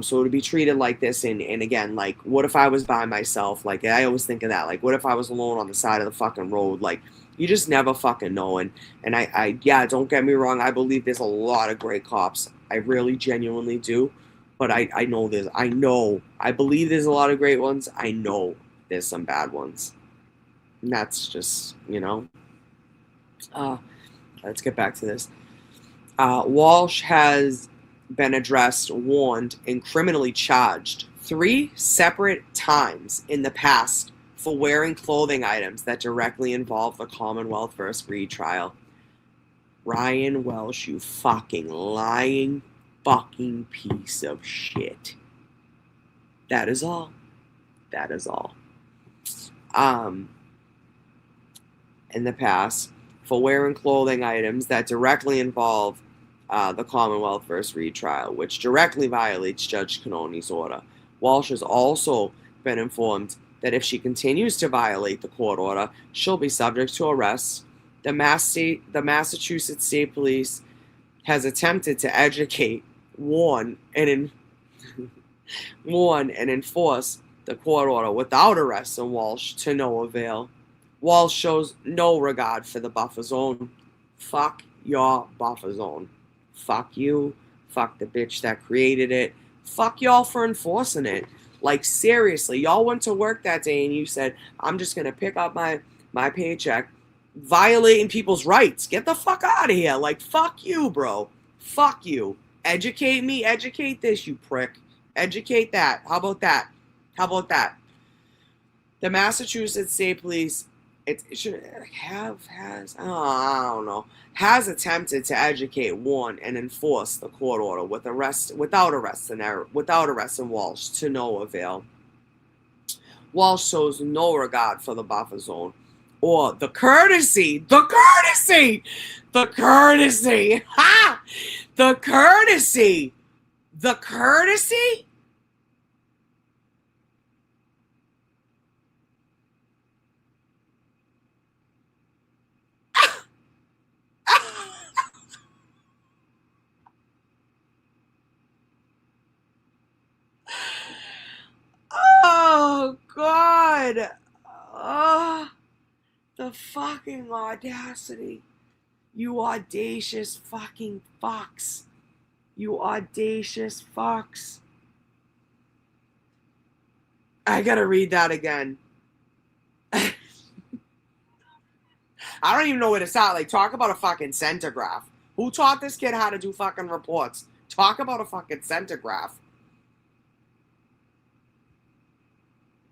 So to be treated like this, and again, like, what if I was by myself? Like, I always think of that. Like, what if I was alone on the side of the fucking road? Like, you just never fucking know. And I yeah, don't get me wrong. I believe there's a lot of great cops. I really genuinely do. But I know I believe there's a lot of great ones. I know there's some bad ones. And that's just, you know. Let's get back to this. Walsh has been addressed, warned, and criminally charged 3 separate times in the past for wearing clothing items that directly involve the Commonwealth vs. Reed trial. Ryan Welsh, you fucking lying fucking piece of shit. That is all. That is all. In the past, for wearing clothing items that directly involve the Commonwealth vs. Reed trial, which directly violates Judge Cannoni's order. Walsh has also been informed that if she continues to violate the court order, she'll be subject to arrest. The Massachusetts State Police has attempted to educate, warn, and enforce the court order without arresting Walsh to no avail. Walsh shows no regard for the buffer zone. Fuck your buffer zone. Fuck you. Fuck the bitch that created it. Fuck y'all for enforcing it. Like, seriously, y'all went to work that day and you said, I'm just going to pick up my paycheck, violating people's rights. Get the fuck out of here. Like, fuck you, bro. Fuck you. Educate me. Educate this, you prick. Educate that. How about that? How about that? The Massachusetts State Police, I don't know, has attempted to educate, warn, and enforce the court order without arresting Walsh to no avail. Walsh shows no regard for the buffer zone or the courtesy, ha! The courtesy. Oh, God. Oh, the fucking audacity. You audacious fucking fucks. You audacious fucks. I gotta read that again. I don't even know where to start. Like, talk about a fucking centigraph. Who taught this kid how to do fucking reports? Talk about a fucking centigraph.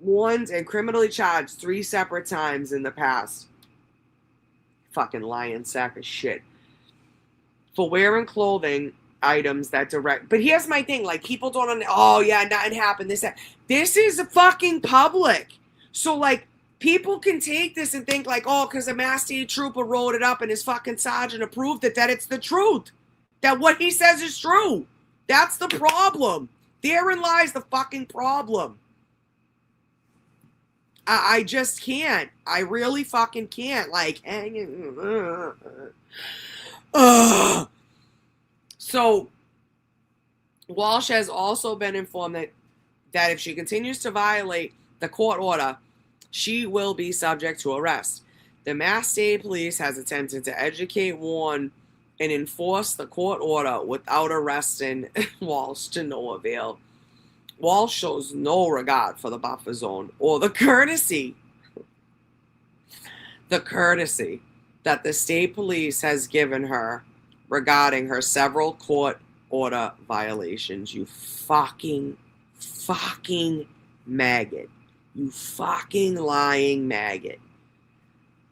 Warned and criminally charged 3 separate times in the past. Fucking lying sack of shit. For wearing clothing items that direct. But here's my thing. Like, people don't. Oh, yeah, nothing happened. This is fucking public. So, like, people can take this and think, like, oh, because a Mass State Trooper wrote it up and his fucking sergeant approved it, that it's the truth. That what he says is true. That's the problem. Therein lies the fucking problem. I just can't. I really fucking can't. Like, So, Walsh has also been informed that if she continues to violate the court order, she will be subject to arrest. The Mass State Police has attempted to educate, warn, and enforce the court order without arresting Walsh to no avail. Walsh shows no regard for the buffer zone or the courtesy that the state police has given her regarding her several court order violations. You fucking maggot. You fucking lying maggot.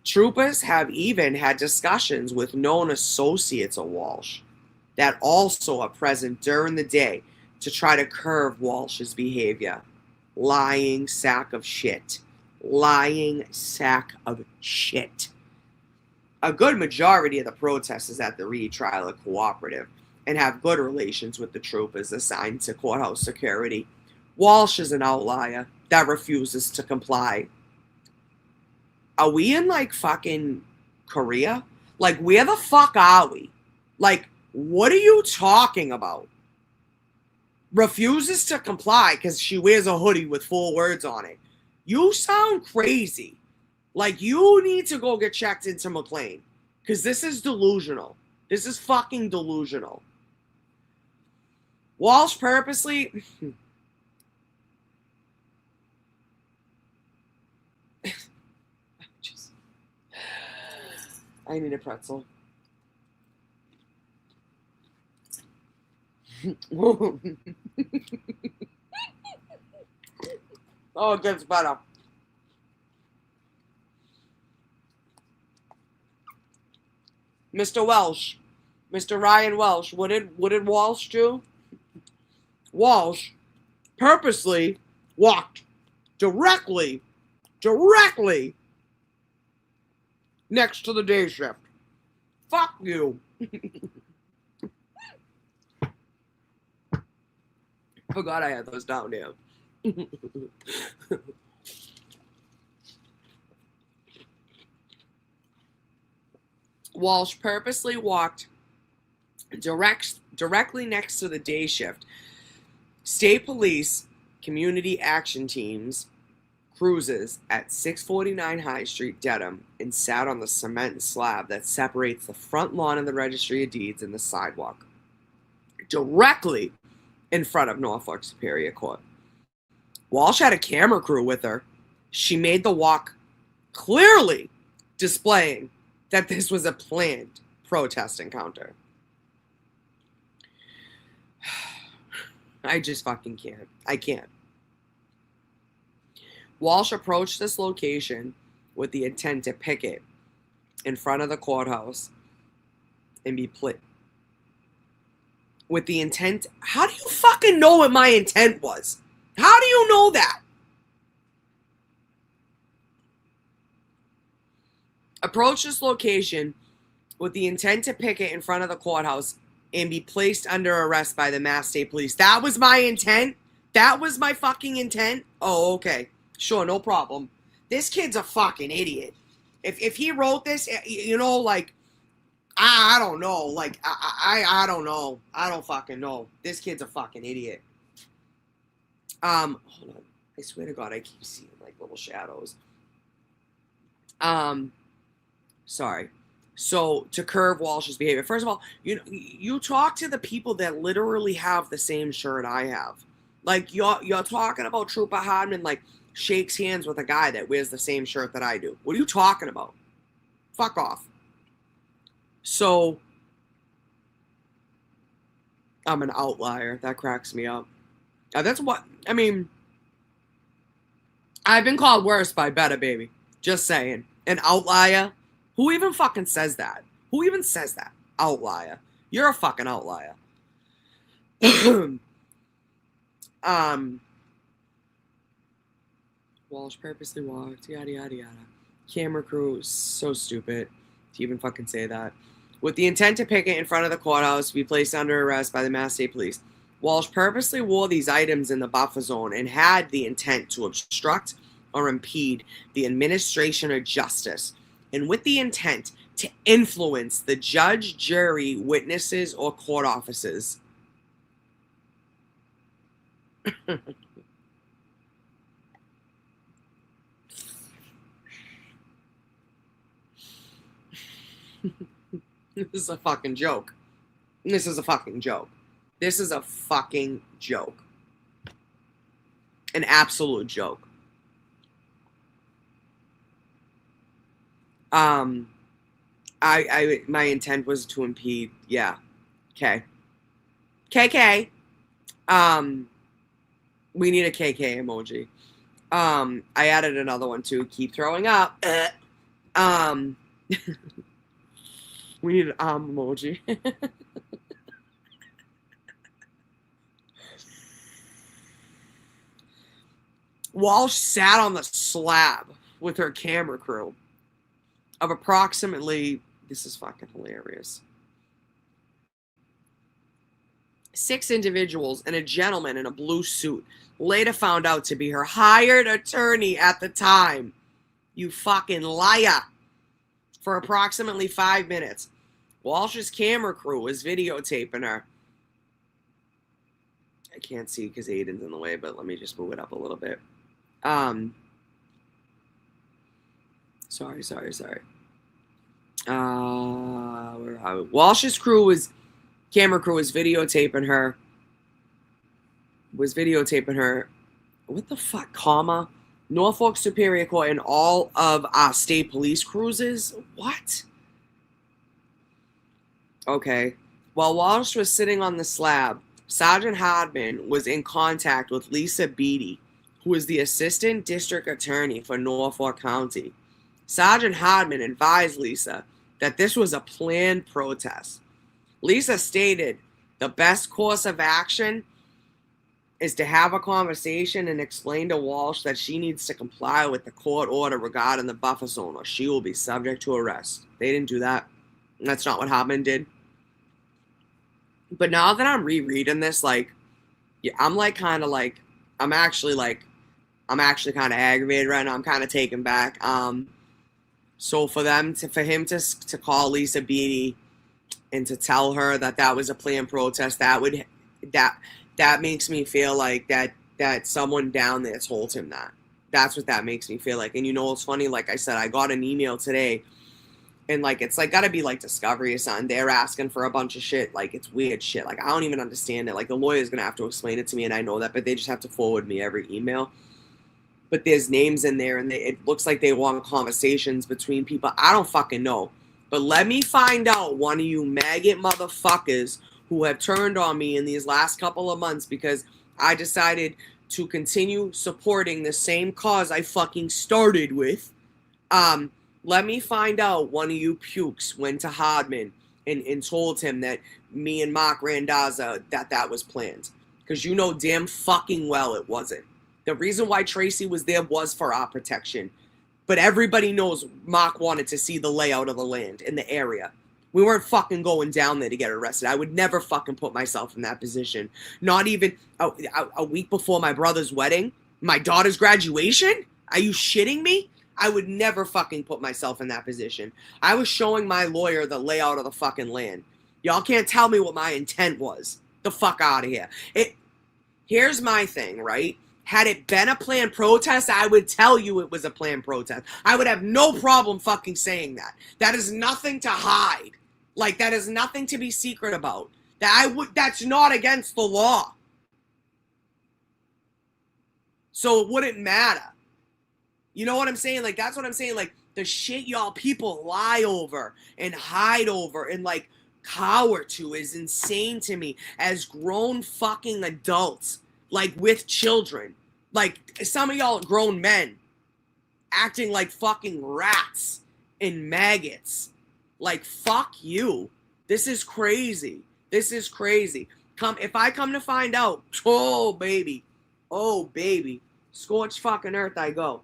Troopers have even had discussions with known associates of Walsh that also are present during the day to try to curb Walsh's behavior. Lying sack of shit. Lying sack of shit. A good majority of the protesters at the Reed trial are cooperative and have good relations with the troopers assigned to courthouse security. Walsh is an outlier that refuses to comply. Are we in, like, fucking Korea? Like, where the fuck are we? Like, what are you talking about? Refuses to comply because she wears a hoodie with 4 words on it. You sound crazy. Like, you need to go get checked into McLean. Because this is delusional. This is fucking delusional. Walsh purposely... I need a pretzel. Oh, it gets better. Mr. Welsh, Mr. Ryan Welsh, what did Walsh do? Walsh purposely walked directly next to the day shift. Fuck you. Forgot I had those down there. Walsh purposely walked directly next to the day shift. State police, community action teams, cruises at 649 High Street, Dedham, and sat on the cement slab that separates the front lawn of the Registry of Deeds and the sidewalk, directly in front of Norfolk Superior Court. Walsh had a camera crew with her. She made the walk clearly displaying that this was a planned protest encounter. I just fucking can't. I can't. Walsh approached this location with the intent to picket in front of the courthouse and be put. With the intent, how do you fucking know what my intent was? How do you know that? Approach this location with the intent to picket in front of the courthouse and be placed under arrest by the Mass State Police. That was my intent? That was my fucking intent? Oh, okay. Sure, no problem. This kid's a fucking idiot. If he wrote this, you know, like, I don't know. Like, I don't know. I don't fucking know. This kid's a fucking idiot. Hold on. I swear to God, I keep seeing, like, little shadows. Sorry. So, to curb Walsh's behavior. First of all, you talk to the people that literally have the same shirt I have. Like, you're talking about Trooper Hardman, like, shakes hands with a guy that wears the same shirt that I do. What are you talking about? Fuck off. So, I'm an outlier. That cracks me up. That's what, I mean, I've been called worse by better, baby. Just saying. An outlier? Who even fucking says that? Who even says that? Outlier. You're a fucking outlier. Walsh purposely walked, yada, yada, yada. Camera crew, so stupid to even fucking say that. With the intent to picket in front of the courthouse to be placed under arrest by the Mass State Police. Walsh purposely wore these items in the buffer zone and had the intent to obstruct or impede the administration of justice, and with the intent to influence the judge, jury, witnesses, or court officers. This is a fucking joke. This is a fucking joke. This is a fucking joke. An absolute joke. My intent was to impede. Yeah. Okay. KK. We need a KK emoji. I added another one too. Keep throwing up. We need an emoji. Walsh sat on the slab with her camera crew of approximately, this is fucking hilarious, 6 individuals and a gentleman in a blue suit, later found out to be her hired attorney at the time. You fucking liar. For approximately 5 minutes. Walsh's camera crew was videotaping her. I can't see because Aiden's in the way, but let me just move it up a little bit. Sorry. Where are we? Walsh's camera crew was videotaping her. What the fuck, comma? Norfolk Superior Court and all of our state police cruises? What? Okay. While Walsh was sitting on the slab, Sergeant Hardman was in contact with Lisa Beatty, who is the Assistant District Attorney for Norfolk County. Sergeant Hardman advised Lisa that this was a planned protest. Lisa stated the best course of action is to have a conversation and explain to Walsh that she needs to comply with the court order regarding the buffer zone or she will be subject to arrest. They didn't do that. That's not what Hobman did. But now that I'm rereading this, like, yeah, I'm actually kind of aggravated right now. I'm kind of taken back. So for him to call Lisa Beatty and to tell her that was a planned protest, that makes me feel like that someone down there told him that. That's what that makes me feel like. And you know what's funny? Like I said, I got an email today, and like it's like gotta be like Discovery or something. They're asking for a bunch of shit. Like it's weird shit. Like I don't even understand it. Like the lawyer's gonna have to explain it to me, and I know that, but they just have to forward me every email. But there's names in there, and it looks like they want conversations between people. I don't fucking know. But let me find out one of you maggot motherfuckers who have turned on me in these last couple of months because I decided to continue supporting the same cause I fucking started with. Let me find out one of you pukes went to Hardman and told him that me and Mark Randazza, that was planned. Because you know damn fucking well it wasn't. The reason why Tracy was there was for our protection. But everybody knows Mark wanted to see the layout of the land in the area. We weren't fucking going down there to get arrested. I would never fucking put myself in that position. Not even a week before my brother's wedding, my daughter's graduation? Are you shitting me? I would never fucking put myself in that position. I was showing my lawyer the layout of the fucking land. Y'all can't tell me what my intent was. The fuck out of here. Here's my thing, right? Had it been a planned protest, I would tell you it was a planned protest. I would have no problem fucking saying that. That is nothing to hide. Like, that is nothing to be secret about. That's not against the law. So it wouldn't matter. You know what I'm saying? Like, that's what I'm saying. Like, the shit y'all people lie over and hide over and, like, cower to is insane to me as grown fucking adults, like, with children. Like, some of y'all grown men acting like fucking rats and maggots. Like, fuck you. This is crazy. This is crazy. If I come to find out, oh, baby. Oh, baby. Scorched fucking earth I go.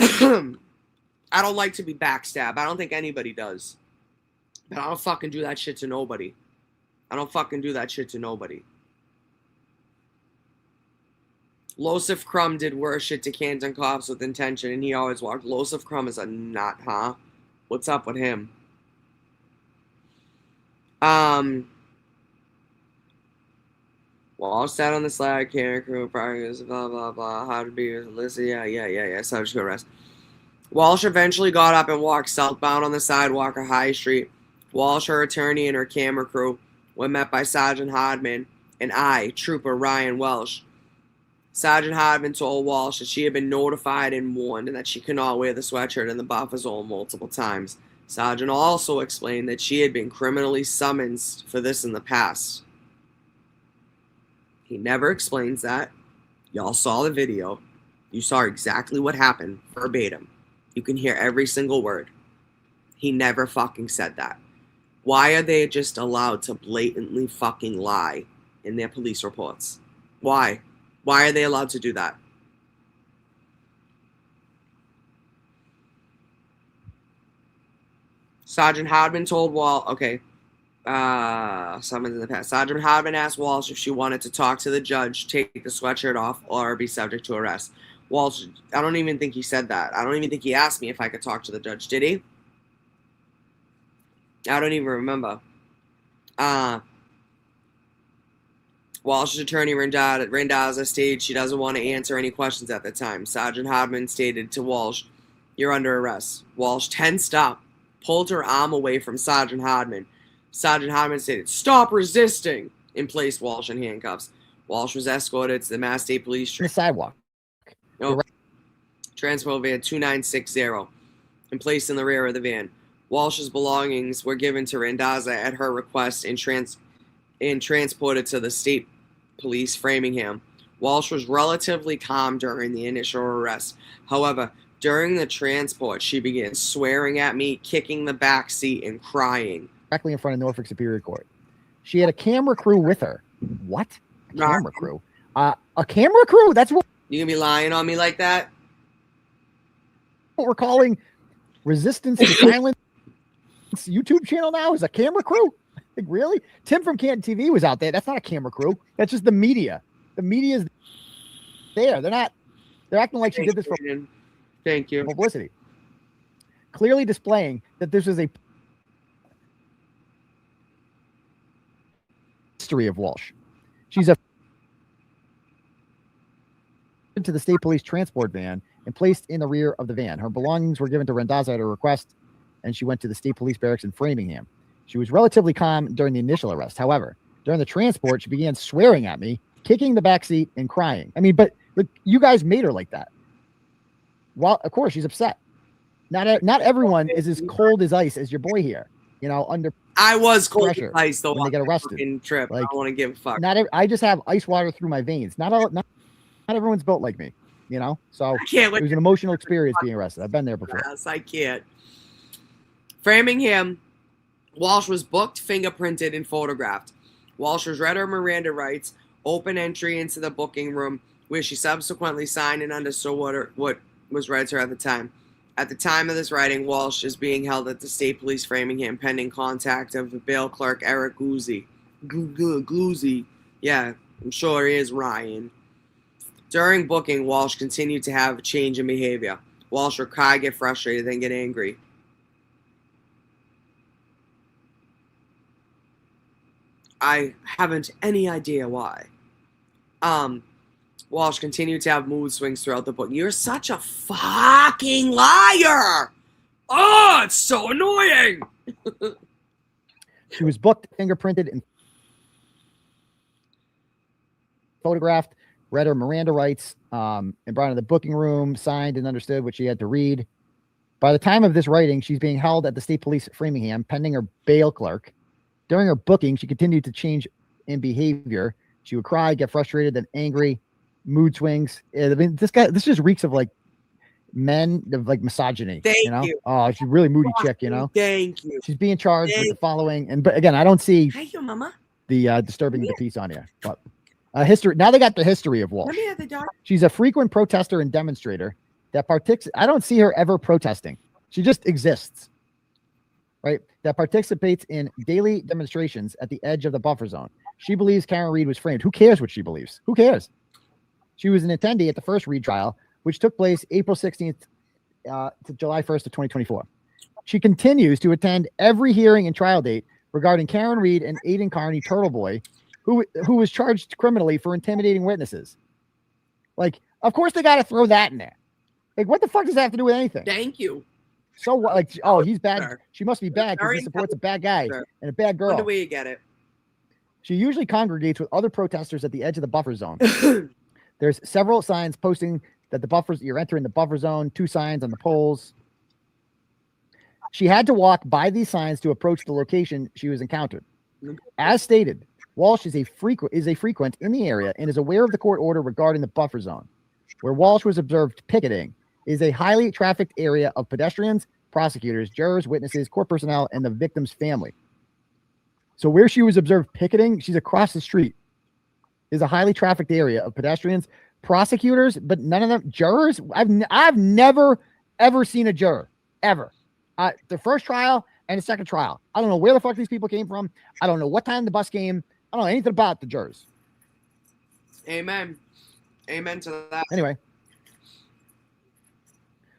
I don't like to be backstabbed. I don't think anybody does. But I don't fucking do that shit to nobody. I don't fucking do that shit to nobody. Losif Crumb did worse shit to Canton cops with intention, and he always walked. Losif Crumb is a nut, huh? What's up with him? Walsh sat on the slag, camera crew, progress, blah, blah, blah. How to be with Alyssa? Yeah. Subject to arrest. Walsh eventually got up and walked southbound on the sidewalk of High Street. Walsh, her attorney, and her camera crew were met by Sergeant Hardman and I, Trooper Ryan Welsh. Sergeant Hardman told Walsh that she had been notified and warned and that she could not wear the sweatshirt in the buffer zone multiple times. Sergeant also explained that she had been criminally summoned for this in the past. He never explains that. Y'all saw the video. You saw exactly what happened, verbatim. You can hear every single word. He never fucking said that. Why are they just allowed to blatantly fucking lie in their police reports? Why? Why are they allowed to do that? Sergeant Hardman told Walsh, summons in the past. Sergeant Hardman asked Walsh if she wanted to talk to the judge, take the sweatshirt off, or be subject to arrest. Walsh, I don't even think he said that. I don't even think he asked me if I could talk to the judge. Did he? I don't even remember. Walsh's attorney, Randazza, stated she doesn't want to answer any questions at the time. Sergeant Hardman stated to Walsh, "You're under arrest." Walsh tensed up, pulled her arm away from Sergeant Hardman. Sergeant Hardman stated, "Stop resisting," and placed Walsh in handcuffs. Walsh was escorted to the Mass State Police The sidewalk. Transport van 2960 and placed in the rear of the van. Walsh's belongings were given to Randazza at her request and transported to the state police Framingham. Walsh was relatively calm during the initial arrest. However, During the transport, she began swearing at me, kicking the back seat, and crying. Directly in front of Norfolk Superior Court. She had a camera crew with her. What? A camera Right. crew? A camera crew? That's what You gonna be lying on me like that? we're calling Resistance to Silence YouTube channel now is a camera crew? Like, really? Tim from Canton TV was out there. That's not a camera crew. That's just the media. The media is there. They're acting like she did this for Thank you. publicity. Clearly displaying that this is a history of Walsh. She's to the state police transport van and placed in the rear of the van. Her belongings were given to Randazza at her request, and she went to the state police barracks in Framingham. She was relatively calm during the initial arrest. However, during the transport, she began swearing at me, kicking the back seat, and crying. I mean, but look, you guys made her like that. Well, of course, she's upset. Not everyone is as cold as ice as your boy here. You know, under I was cold pressure as ice the when they get arrested. trip. Like, I don't want to give a fuck. I just have ice water through my veins. Not everyone's built like me. You know, so I can't it wait. was an emotional experience being arrested. I've been there before. Yes, I can't. Framingham, Walsh was booked, fingerprinted, and photographed. Walsh was read her Miranda rights, open entry into the booking room, where she subsequently signed and understood what was read to her at the time. At the time of this writing, Walsh is being held at the State Police Framingham pending contact of the bail clerk Eric Gloozy. Gloozy. Yeah, I'm sure he is Ryan. During booking, Walsh continued to have a change in behavior. Walsh would cry, get frustrated, then get angry. I haven't any idea why. Walsh continued to have mood swings throughout the book. You're such a fucking liar! Oh, it's so annoying! She was booked, fingerprinted, and photographed, read her Miranda rights, and brought in the booking room, signed and understood what she had to read. By the time of this writing, she's being held at the State Police Framingham, pending her bail clerk. During her booking, she continued to change in behavior. She would cry, get frustrated, then angry, mood swings. I mean, this just reeks of like men of like misogyny. Thank you know? you. Oh, she's a really moody chick, you know. Thank you. She's being charged with the following, but again, I don't see Thank you, Mama. the disturbing the peace on here. But history. Now they got the history of Walsh. Let me have the dog. She's a frequent protester and demonstrator that I don't see her ever protesting. She just exists, right? That participates in daily demonstrations at the edge of the buffer zone. She believes Karen Reed was framed. Who cares what she believes? Who cares? She was an attendee at the first Reed trial, which took place April 16th to July 1st of 2024. She continues to attend every hearing and trial date regarding Karen Reed and Aiden Carney, Turtle Boy, who was charged criminally for intimidating witnesses. Like, of course they got to throw that in there. Like, what the fuck does that have to do with anything? Thank you. So what? Like, oh, he's bad. Sir. She must be bad because Very he supports a bad guy Sir. and a bad Wonder girl. where you get it. She usually congregates with other protesters at the edge of the buffer zone. There's several signs posting that you're entering the buffer zone, 2 signs on the poles. She had to walk by these signs to approach the location she was encountered. As stated, Walsh is a frequent in the area and is aware of the court order regarding the buffer zone, where Walsh was observed picketing. Is a highly trafficked area of pedestrians, prosecutors, jurors, witnesses, court personnel, and the victim's family. So where she was observed picketing, she's across the street, is a highly trafficked area of pedestrians, prosecutors, but none of them jurors. I've never ever seen a juror ever. The first trial and the second trial. I don't know where the fuck these people came from. I don't know what time the bus came. I don't know anything about the jurors. Amen. Amen to that. Anyway,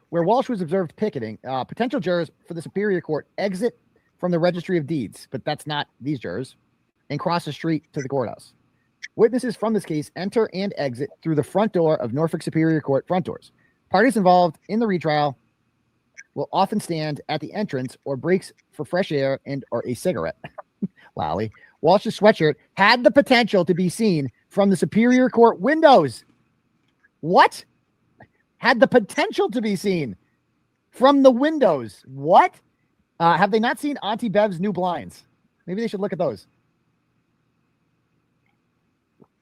where Walsh was observed picketing, potential jurors for the Superior Court exit from the Registry of Deeds, but that's not these jurors, and cross the street to the courthouse. Witnesses from this case enter and exit through the front door of Norfolk Superior Court front doors. Parties involved in the retrial will often stand at the entrance or breaks for fresh air and or a cigarette. Lally. Walsh's sweatshirt had the potential to be seen from the Superior Court windows. What? Had the potential to be seen from the windows. What? Have they not seen Auntie Bev's new blinds? Maybe they should look at those.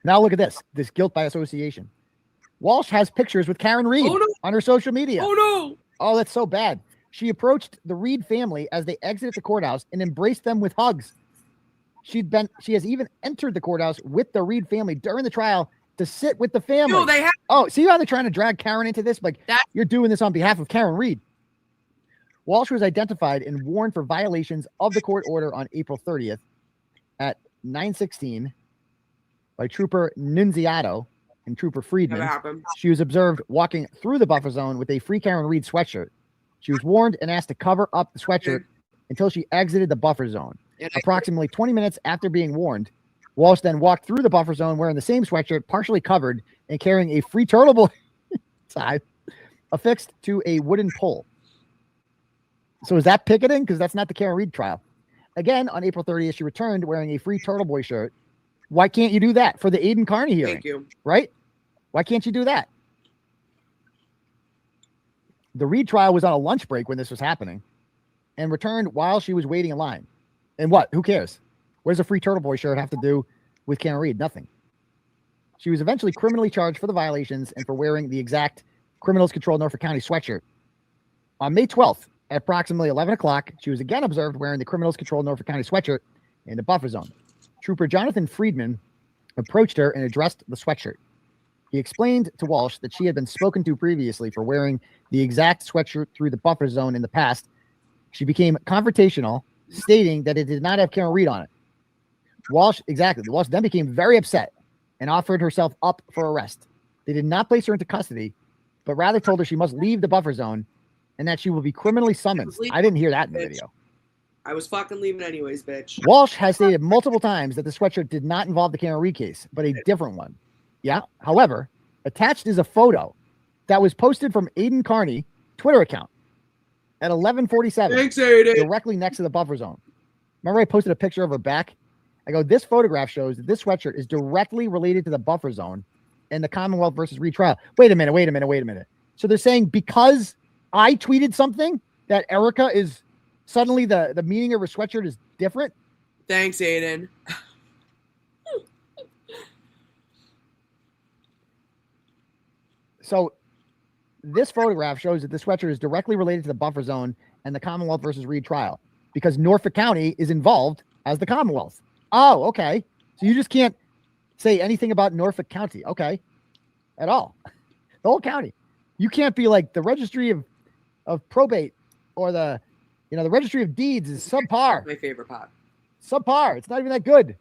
Now look at this guilt by association. Walsh has pictures with Karen Reed. Oh, no. on her social media. Oh no! Oh, that's so bad. She approached the Reed family as they exited the courthouse and embraced them with hugs. She has even entered the courthouse with the Reed family during the trial to sit with the family. No, they have. Oh, see how they're trying to drag Karen into this? Like, That's- you're doing this on behalf of Karen Reed. Walsh was identified and warned for violations of the court order on April 30th at 9:16 by Trooper Nunziato and Trooper Friedman. Never happened. She was observed walking through the buffer zone with a Free Karen Reed sweatshirt. She was warned and asked to cover up the sweatshirt until she exited the buffer zone. Approximately 20 minutes after being warned, Walsh then walked through the buffer zone wearing the same sweatshirt, partially covered, and carrying a free turtle boy tie affixed to a wooden pole. So is that picketing? Because that's not the Karen Reed trial. Again, on April 30th, she returned wearing a free Turtle Boy shirt. Why can't you do that for the Aiden Carney hearing? Thank you. Right? Why can't you do that? The Reed trial was on a lunch break when this was happening and returned while she was waiting in line. And what? Who cares? What does a free Turtle Boy shirt have to do with Karen Reed? Nothing. She was eventually criminally charged for the violations and for wearing the exact Criminals Control Norfolk County sweatshirt. On May 12th, at approximately 11 o'clock, she was again observed wearing the Criminals Control Norfolk County sweatshirt in the buffer zone. Trooper Jonathan Friedman approached her and addressed the sweatshirt. He explained to Walsh that she had been spoken to previously for wearing the exact sweatshirt through the buffer zone in the past. She became confrontational, stating that it did not have Karen Reed on it. Walsh then became very upset and offered herself up for arrest. They did not place her into custody, but rather told her she must leave the buffer zone and that she will be criminally summoned. I didn't hear that in the video. I was fucking leaving anyways, bitch. Walsh has stated multiple times that the sweatshirt did not involve the Karen Reed case, but a different one. Yeah. However, attached is a photo that was posted from Aiden Carney Twitter account at 11:47. Thanks, Aiden. Directly next to the buffer zone. Remember I posted a picture of her back? I go, this photograph shows that this sweatshirt is directly related to the buffer zone and the Commonwealth versus Reed trial. Wait a minute. So they're saying because I tweeted something that Erica is suddenly the meaning of her sweatshirt is different? Thanks, Aiden. So this photograph shows that the sweatshirt is directly related to the buffer zone and the Commonwealth versus Reed trial because Norfolk County is involved as the Commonwealth. Oh, okay. So you just can't say anything about Norfolk County, okay, at all. The whole county. You can't be like the registry of probate or the registry of deeds is subpar. My favorite part. Subpar. It's not even that good.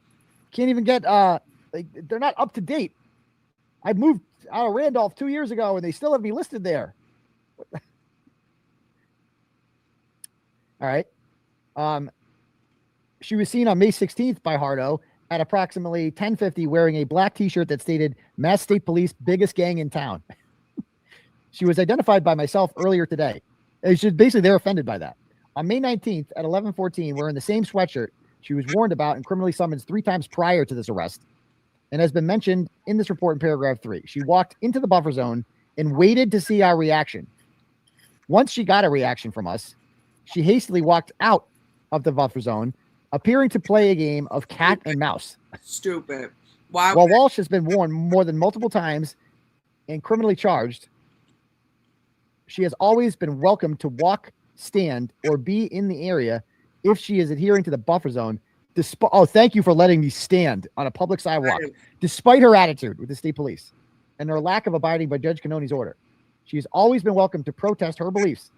Can't even get they're not up to date. I moved out of Randolph 2 years ago and they still have me listed there. All right. She was seen on May 16th by Hardo at approximately 10:50 wearing a black t-shirt that stated Mass State Police biggest gang in town. She was identified by myself earlier today. It's just basically they're offended by that. On May 19th at 11:14, wearing the same sweatshirt she was warned about and criminally summoned 3 times prior to this arrest. And has been mentioned in this report in paragraph 3. She walked into the buffer zone and waited to see our reaction. Once she got a reaction from us, she hastily walked out of the buffer zone, appearing to play a game of cat and mouse. Stupid. Why? While Walsh has been warned more than multiple times and criminally charged, she has always been welcome to walk, stand, or be in the area if she is adhering to the buffer zone. Thank you for letting me stand on a public sidewalk, despite her attitude with the state police and her lack of abiding by Judge Cannoni's order. She's always been welcome to protest her beliefs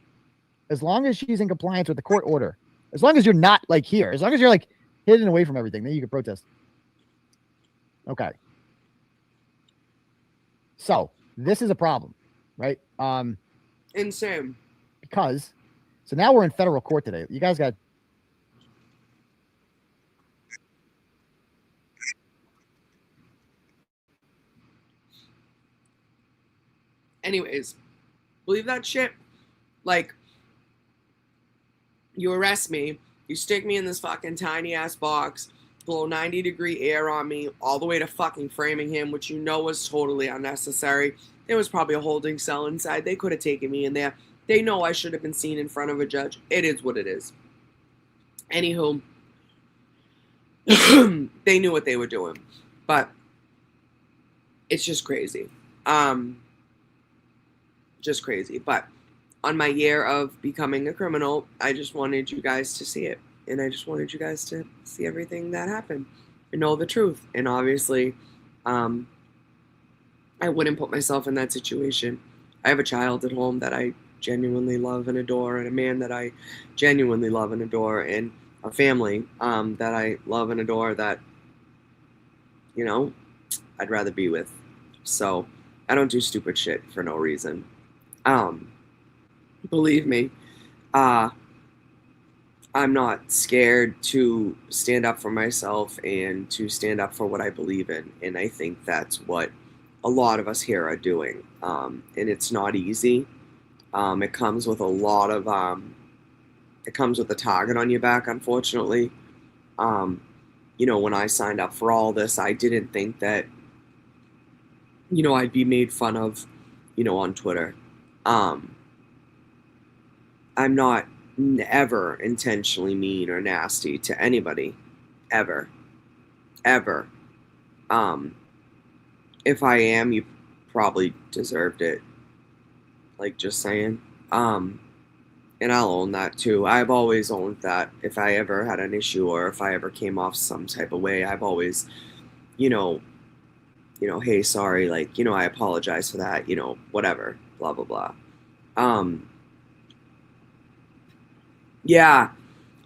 as long as she's in compliance with the court order. As long as you're not like here, as long as you're like hidden away from everything, then you can protest. Okay. So this is a problem, right? Insane. Because, so now we're in federal court today. You guys got. Anyways, believe that shit? Like, you arrest me, you stick me in this fucking tiny ass box, blow 90-degree air on me, all the way to fucking Framingham, which you know was totally unnecessary. There was probably a holding cell inside. They could have taken me in there. They know I should have been seen in front of a judge. It is what it is. Anywho, they knew what they were doing. But it's just crazy. just crazy. But on my year of becoming a criminal, I just wanted you guys to see it. And I just wanted you guys to see everything that happened and know the truth. And obviously, I wouldn't put myself in that situation. I have a child at home that I genuinely love and adore, and a man that I genuinely love and adore, and a family that I love and adore that, you know, I'd rather be with. So I don't do stupid shit for no reason. Believe me, I'm not scared to stand up for myself and to stand up for what I believe in. And I think that's what a lot of us here are doing. And it's not easy. It comes with a lot of, it comes with a target on your back, unfortunately. You know, when I signed up for all this, I didn't think that, you know, I'd be made fun of, you know, on Twitter. I'm not ever intentionally mean or nasty to anybody, ever. If I am, you probably deserved it. Like, just saying. And I'll own that too. I've always owned that. If I ever had an issue or if I ever came off some type of way, I've always, you know, hey, sorry, like, you know, I apologize for that, you know, whatever, blah, blah, blah. Yeah,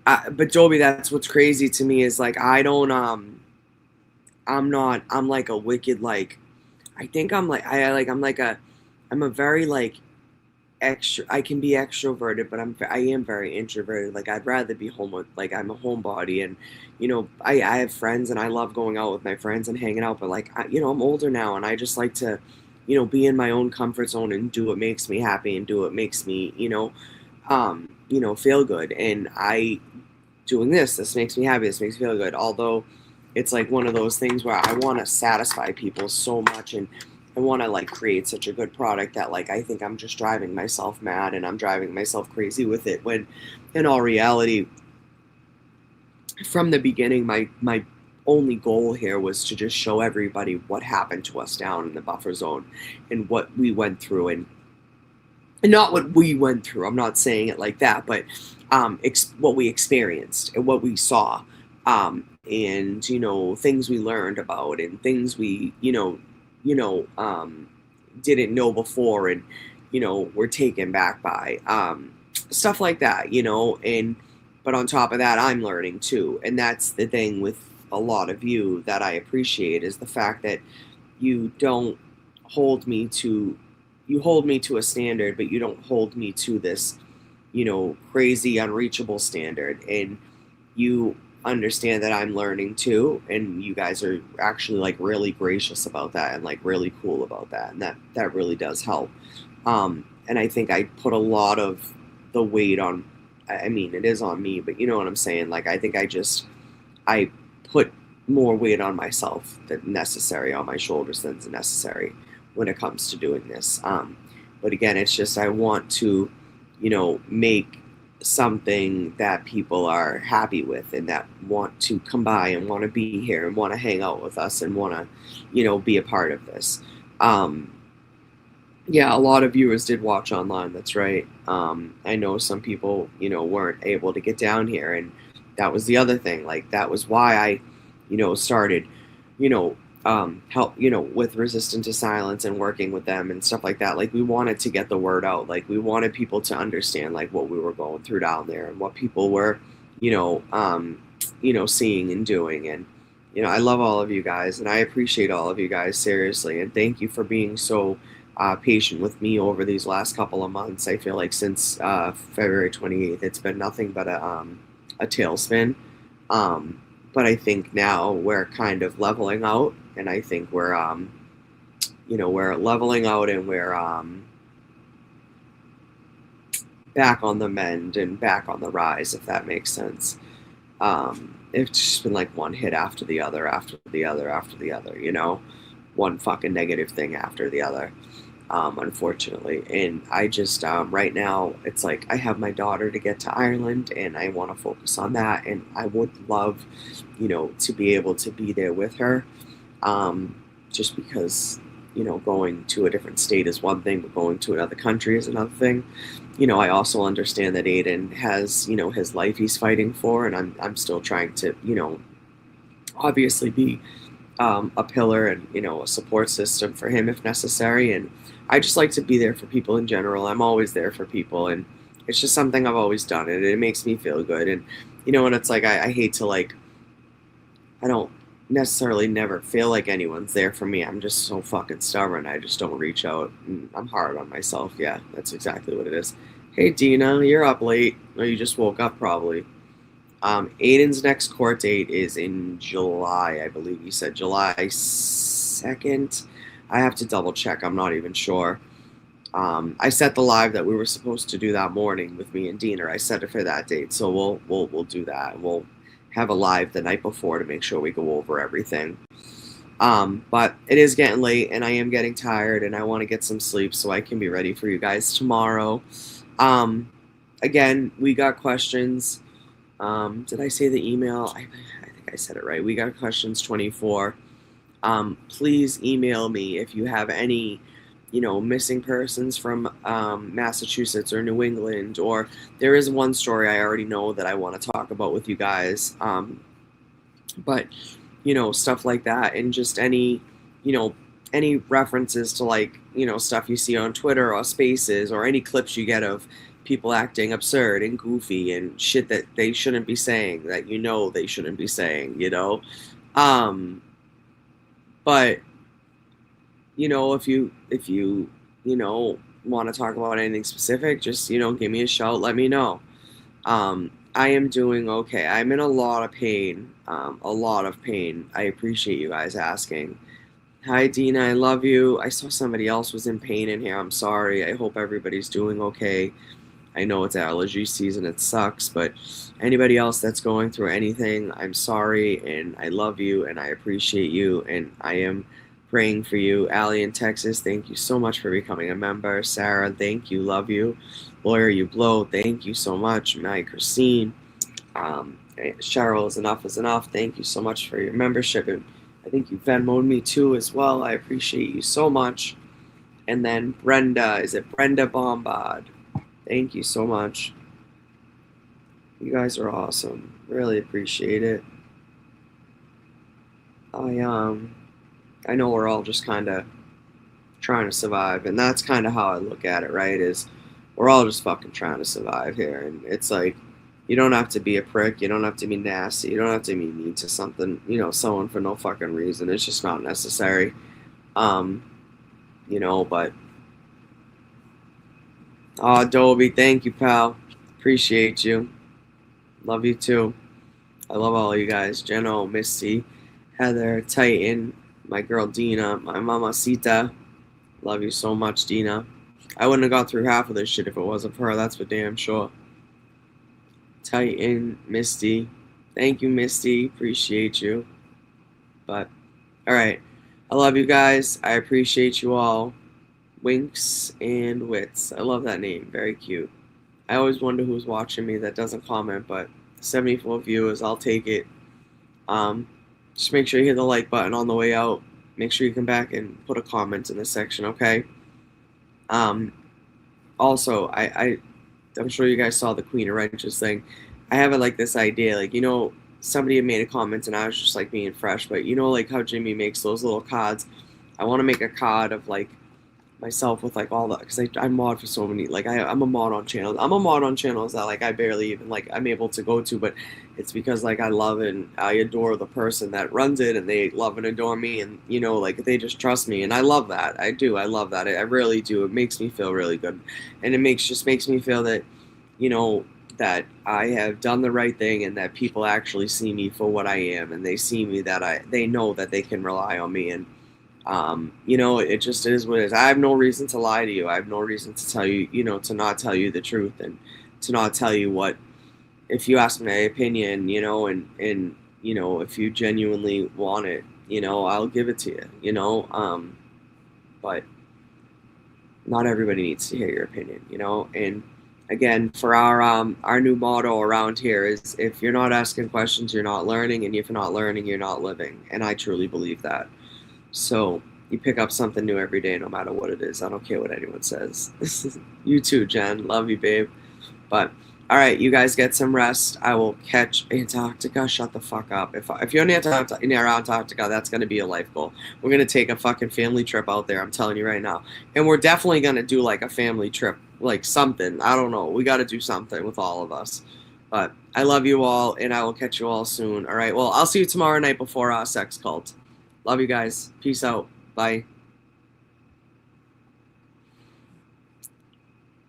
but Joby, that's what's crazy to me is like, I'm like a wicked, like, I think I'm like, I'm a very like I can be extroverted, but I am very introverted. Like, I'd rather be home with, like, I'm a homebody, and, you know, I have friends and I love going out with my friends and hanging out, but like, you know, I'm older now and I just like to, you know, be in my own comfort zone and do what makes me happy and do what makes me, you know, feel good. And doing this makes me happy. This makes me feel good. Although it's like one of those things where I want to satisfy people so much, and I want to like create such a good product that like I think I'm just driving myself mad and I'm driving myself crazy with it, when in all reality, from the beginning, my only goal here was to just show everybody what happened to us down in the buffer zone and what we went through, and not what we went through, I'm not saying it like that, but what we experienced and what we saw, and, you know, things we learned about and things we, didn't know before, and, you know, were taken back by, stuff like that, you know. And but on top of that, I'm learning too, and that's the thing with a lot of you that I appreciate, is the fact that you don't hold me to, you hold me to a standard, but you don't hold me to this, you know, crazy unreachable standard, and you understand that I'm learning too, and you guys are actually like really gracious about that and like really cool about that, and that really does help. And I think I put a lot of the weight on, I mean, it is on me, but you know what I'm saying, like I think I put more weight on myself than necessary, on my shoulders than necessary when it comes to doing this. But again, it's just, I want to, you know, make something that people are happy with and that want to come by and want to be here and want to hang out with us and want to, you know, be a part of this. Yeah, a lot of viewers did watch online. That's right. I know some people, you know, weren't able to get down here, and that was the other thing. Like, that was why I, you know, started, you know, help, you know, with Resistant to Silence and working with them and stuff like that. Like, we wanted to get the word out. Like, we wanted people to understand like what we were going through down there and what people were, you know, seeing and doing. And, you know, I love all of you guys, and I appreciate all of you guys, seriously. And thank you for being so patient with me over these last couple of months. I feel like since February 28th, it's been nothing but a tailspin. But I think now we're kind of leveling out, and I think we're, you know, we're leveling out, and we're back on the mend and back on the rise, if that makes sense. It's just been like one hit after the other, after the other, after the other, you know, one fucking negative thing after the other, unfortunately. And I just, right now, it's like I have my daughter to get to Ireland, and I want to focus on that, and I would love, you know, to be able to be there with her, just because going to a different state is one thing, but going to another country is another thing. I also understand that Aiden has, his life he's fighting for, and I'm still trying to, obviously be a pillar and, a support system for him if necessary. And I just like to be there for people in general. I'm always there for people, and it's just something I've always done, and it makes me feel good. And, and it's like, I hate to, like, I don't necessarily never feel like anyone's there for me. I'm just so fucking stubborn. I just don't reach out. And I'm hard on myself. Yeah, that's exactly what it is. Hey, Dina, you're up late. Or you just woke up probably. Aiden's next court date is in July, I believe. You said July 2nd. I have to double check. I'm not even sure. I set the live that we were supposed to do that morning with me and Dina. I set it for that date, so we'll do that. We'll have a live the night before to make sure we go over everything. But it is getting late, and I am getting tired, and I want to get some sleep so I can be ready for you guys tomorrow. Again, we got questions. Did I say the email? I think I said it right. We got questions 24. Please email me if you have any, missing persons from Massachusetts or New England, or there is one story I already know that I want to talk about with you guys. But, stuff like that, and just any, any references to, like, stuff you see on Twitter or Spaces, or any clips you get of people acting absurd and goofy and shit that they shouldn't be saying, that they shouldn't be saying, but if you want to talk about anything specific, just give me a shout, let me know. I am doing okay. I'm in a lot of pain. I appreciate you guys asking. Hi, Dina, I love you. I saw somebody else was in pain in here. I'm sorry. I hope everybody's doing okay. I know it's allergy season, it sucks, but anybody else that's going through anything, I'm sorry, and I love you, and I appreciate you, and I am praying for you. Allie in Texas, thank you so much for becoming a member. Sarah, thank you, love you. Lawyer, you blow, thank you so much. Mary Christine, Cheryl, is enough. Thank you so much for your membership, and I think you Venmo'd me too as well. I appreciate you so much. And then Brenda, is it Brenda Bombard? Thank you so much. You guys are awesome. Really appreciate it. I know we're all just kind of trying to survive, and that's kind of how I look at it, right? Is we're all just fucking trying to survive here, and it's like, you don't have to be a prick, you don't have to be nasty, you don't have to be mean to someone for no fucking reason. It's just not necessary. But Adobe, thank you, pal. Appreciate you. Love you too. I love all you guys. Jeno, Misty, Heather, Titan, my girl Dina, my mama Sita. Love you so much, Dina. I wouldn't have got through half of this shit if it wasn't for her, that's for damn sure. Titan, Misty. Thank you, Misty. Appreciate you. But, alright. I love you guys. I appreciate you all. Winks and Wits. I love that name. Very cute. I always wonder who's watching me that doesn't comment, but 74 viewers, I'll take it. Just make sure you hit the like button on the way out. Make sure you come back and put a comment in the section, okay? Also, I'm sure you guys saw the Queen of Wrenches thing. I have this idea, somebody had made a comment and I was just being fresh, but how Jimmy makes those little cards. I want to make a card of myself with all the, because I mod for so many, I'm a mod on channels. I'm a mod on channels that I barely even I'm able to go to, but it's because I love and I adore the person that runs it, and they love and adore me, and they just trust me, and I love that. I do. I love that. I really do. It makes me feel really good, and it makes me feel that that I have done the right thing, and that people actually see me for what I am, and they see me that they know that they can rely on me, and it just is what it is. I have no reason to lie to you. I have no reason to tell you, to not tell you the truth, and to not tell you what, if you ask my opinion, and if you genuinely want it, I'll give it to you, but not everybody needs to hear your opinion, and again, for our new motto around here is, if you're not asking questions, you're not learning, and if you're not learning, you're not living, and I truly believe that. So, You pick up something new every day, no matter what it is. I don't care what anyone says. You too, Jen. Love you, babe. But all right, you guys get some rest. I will catch Antarctica. Shut the fuck up. If you're near Antarctica, that's gonna be a life goal. We're gonna take a fucking family trip out there. I'm telling you right now, and we're definitely gonna do like a family trip, like something. I don't know. We got to do something with all of us. But I love you all, and I will catch you all soon. All right. Well, I'll see you tomorrow night before Sex Cult. Love you guys. Peace out. Bye.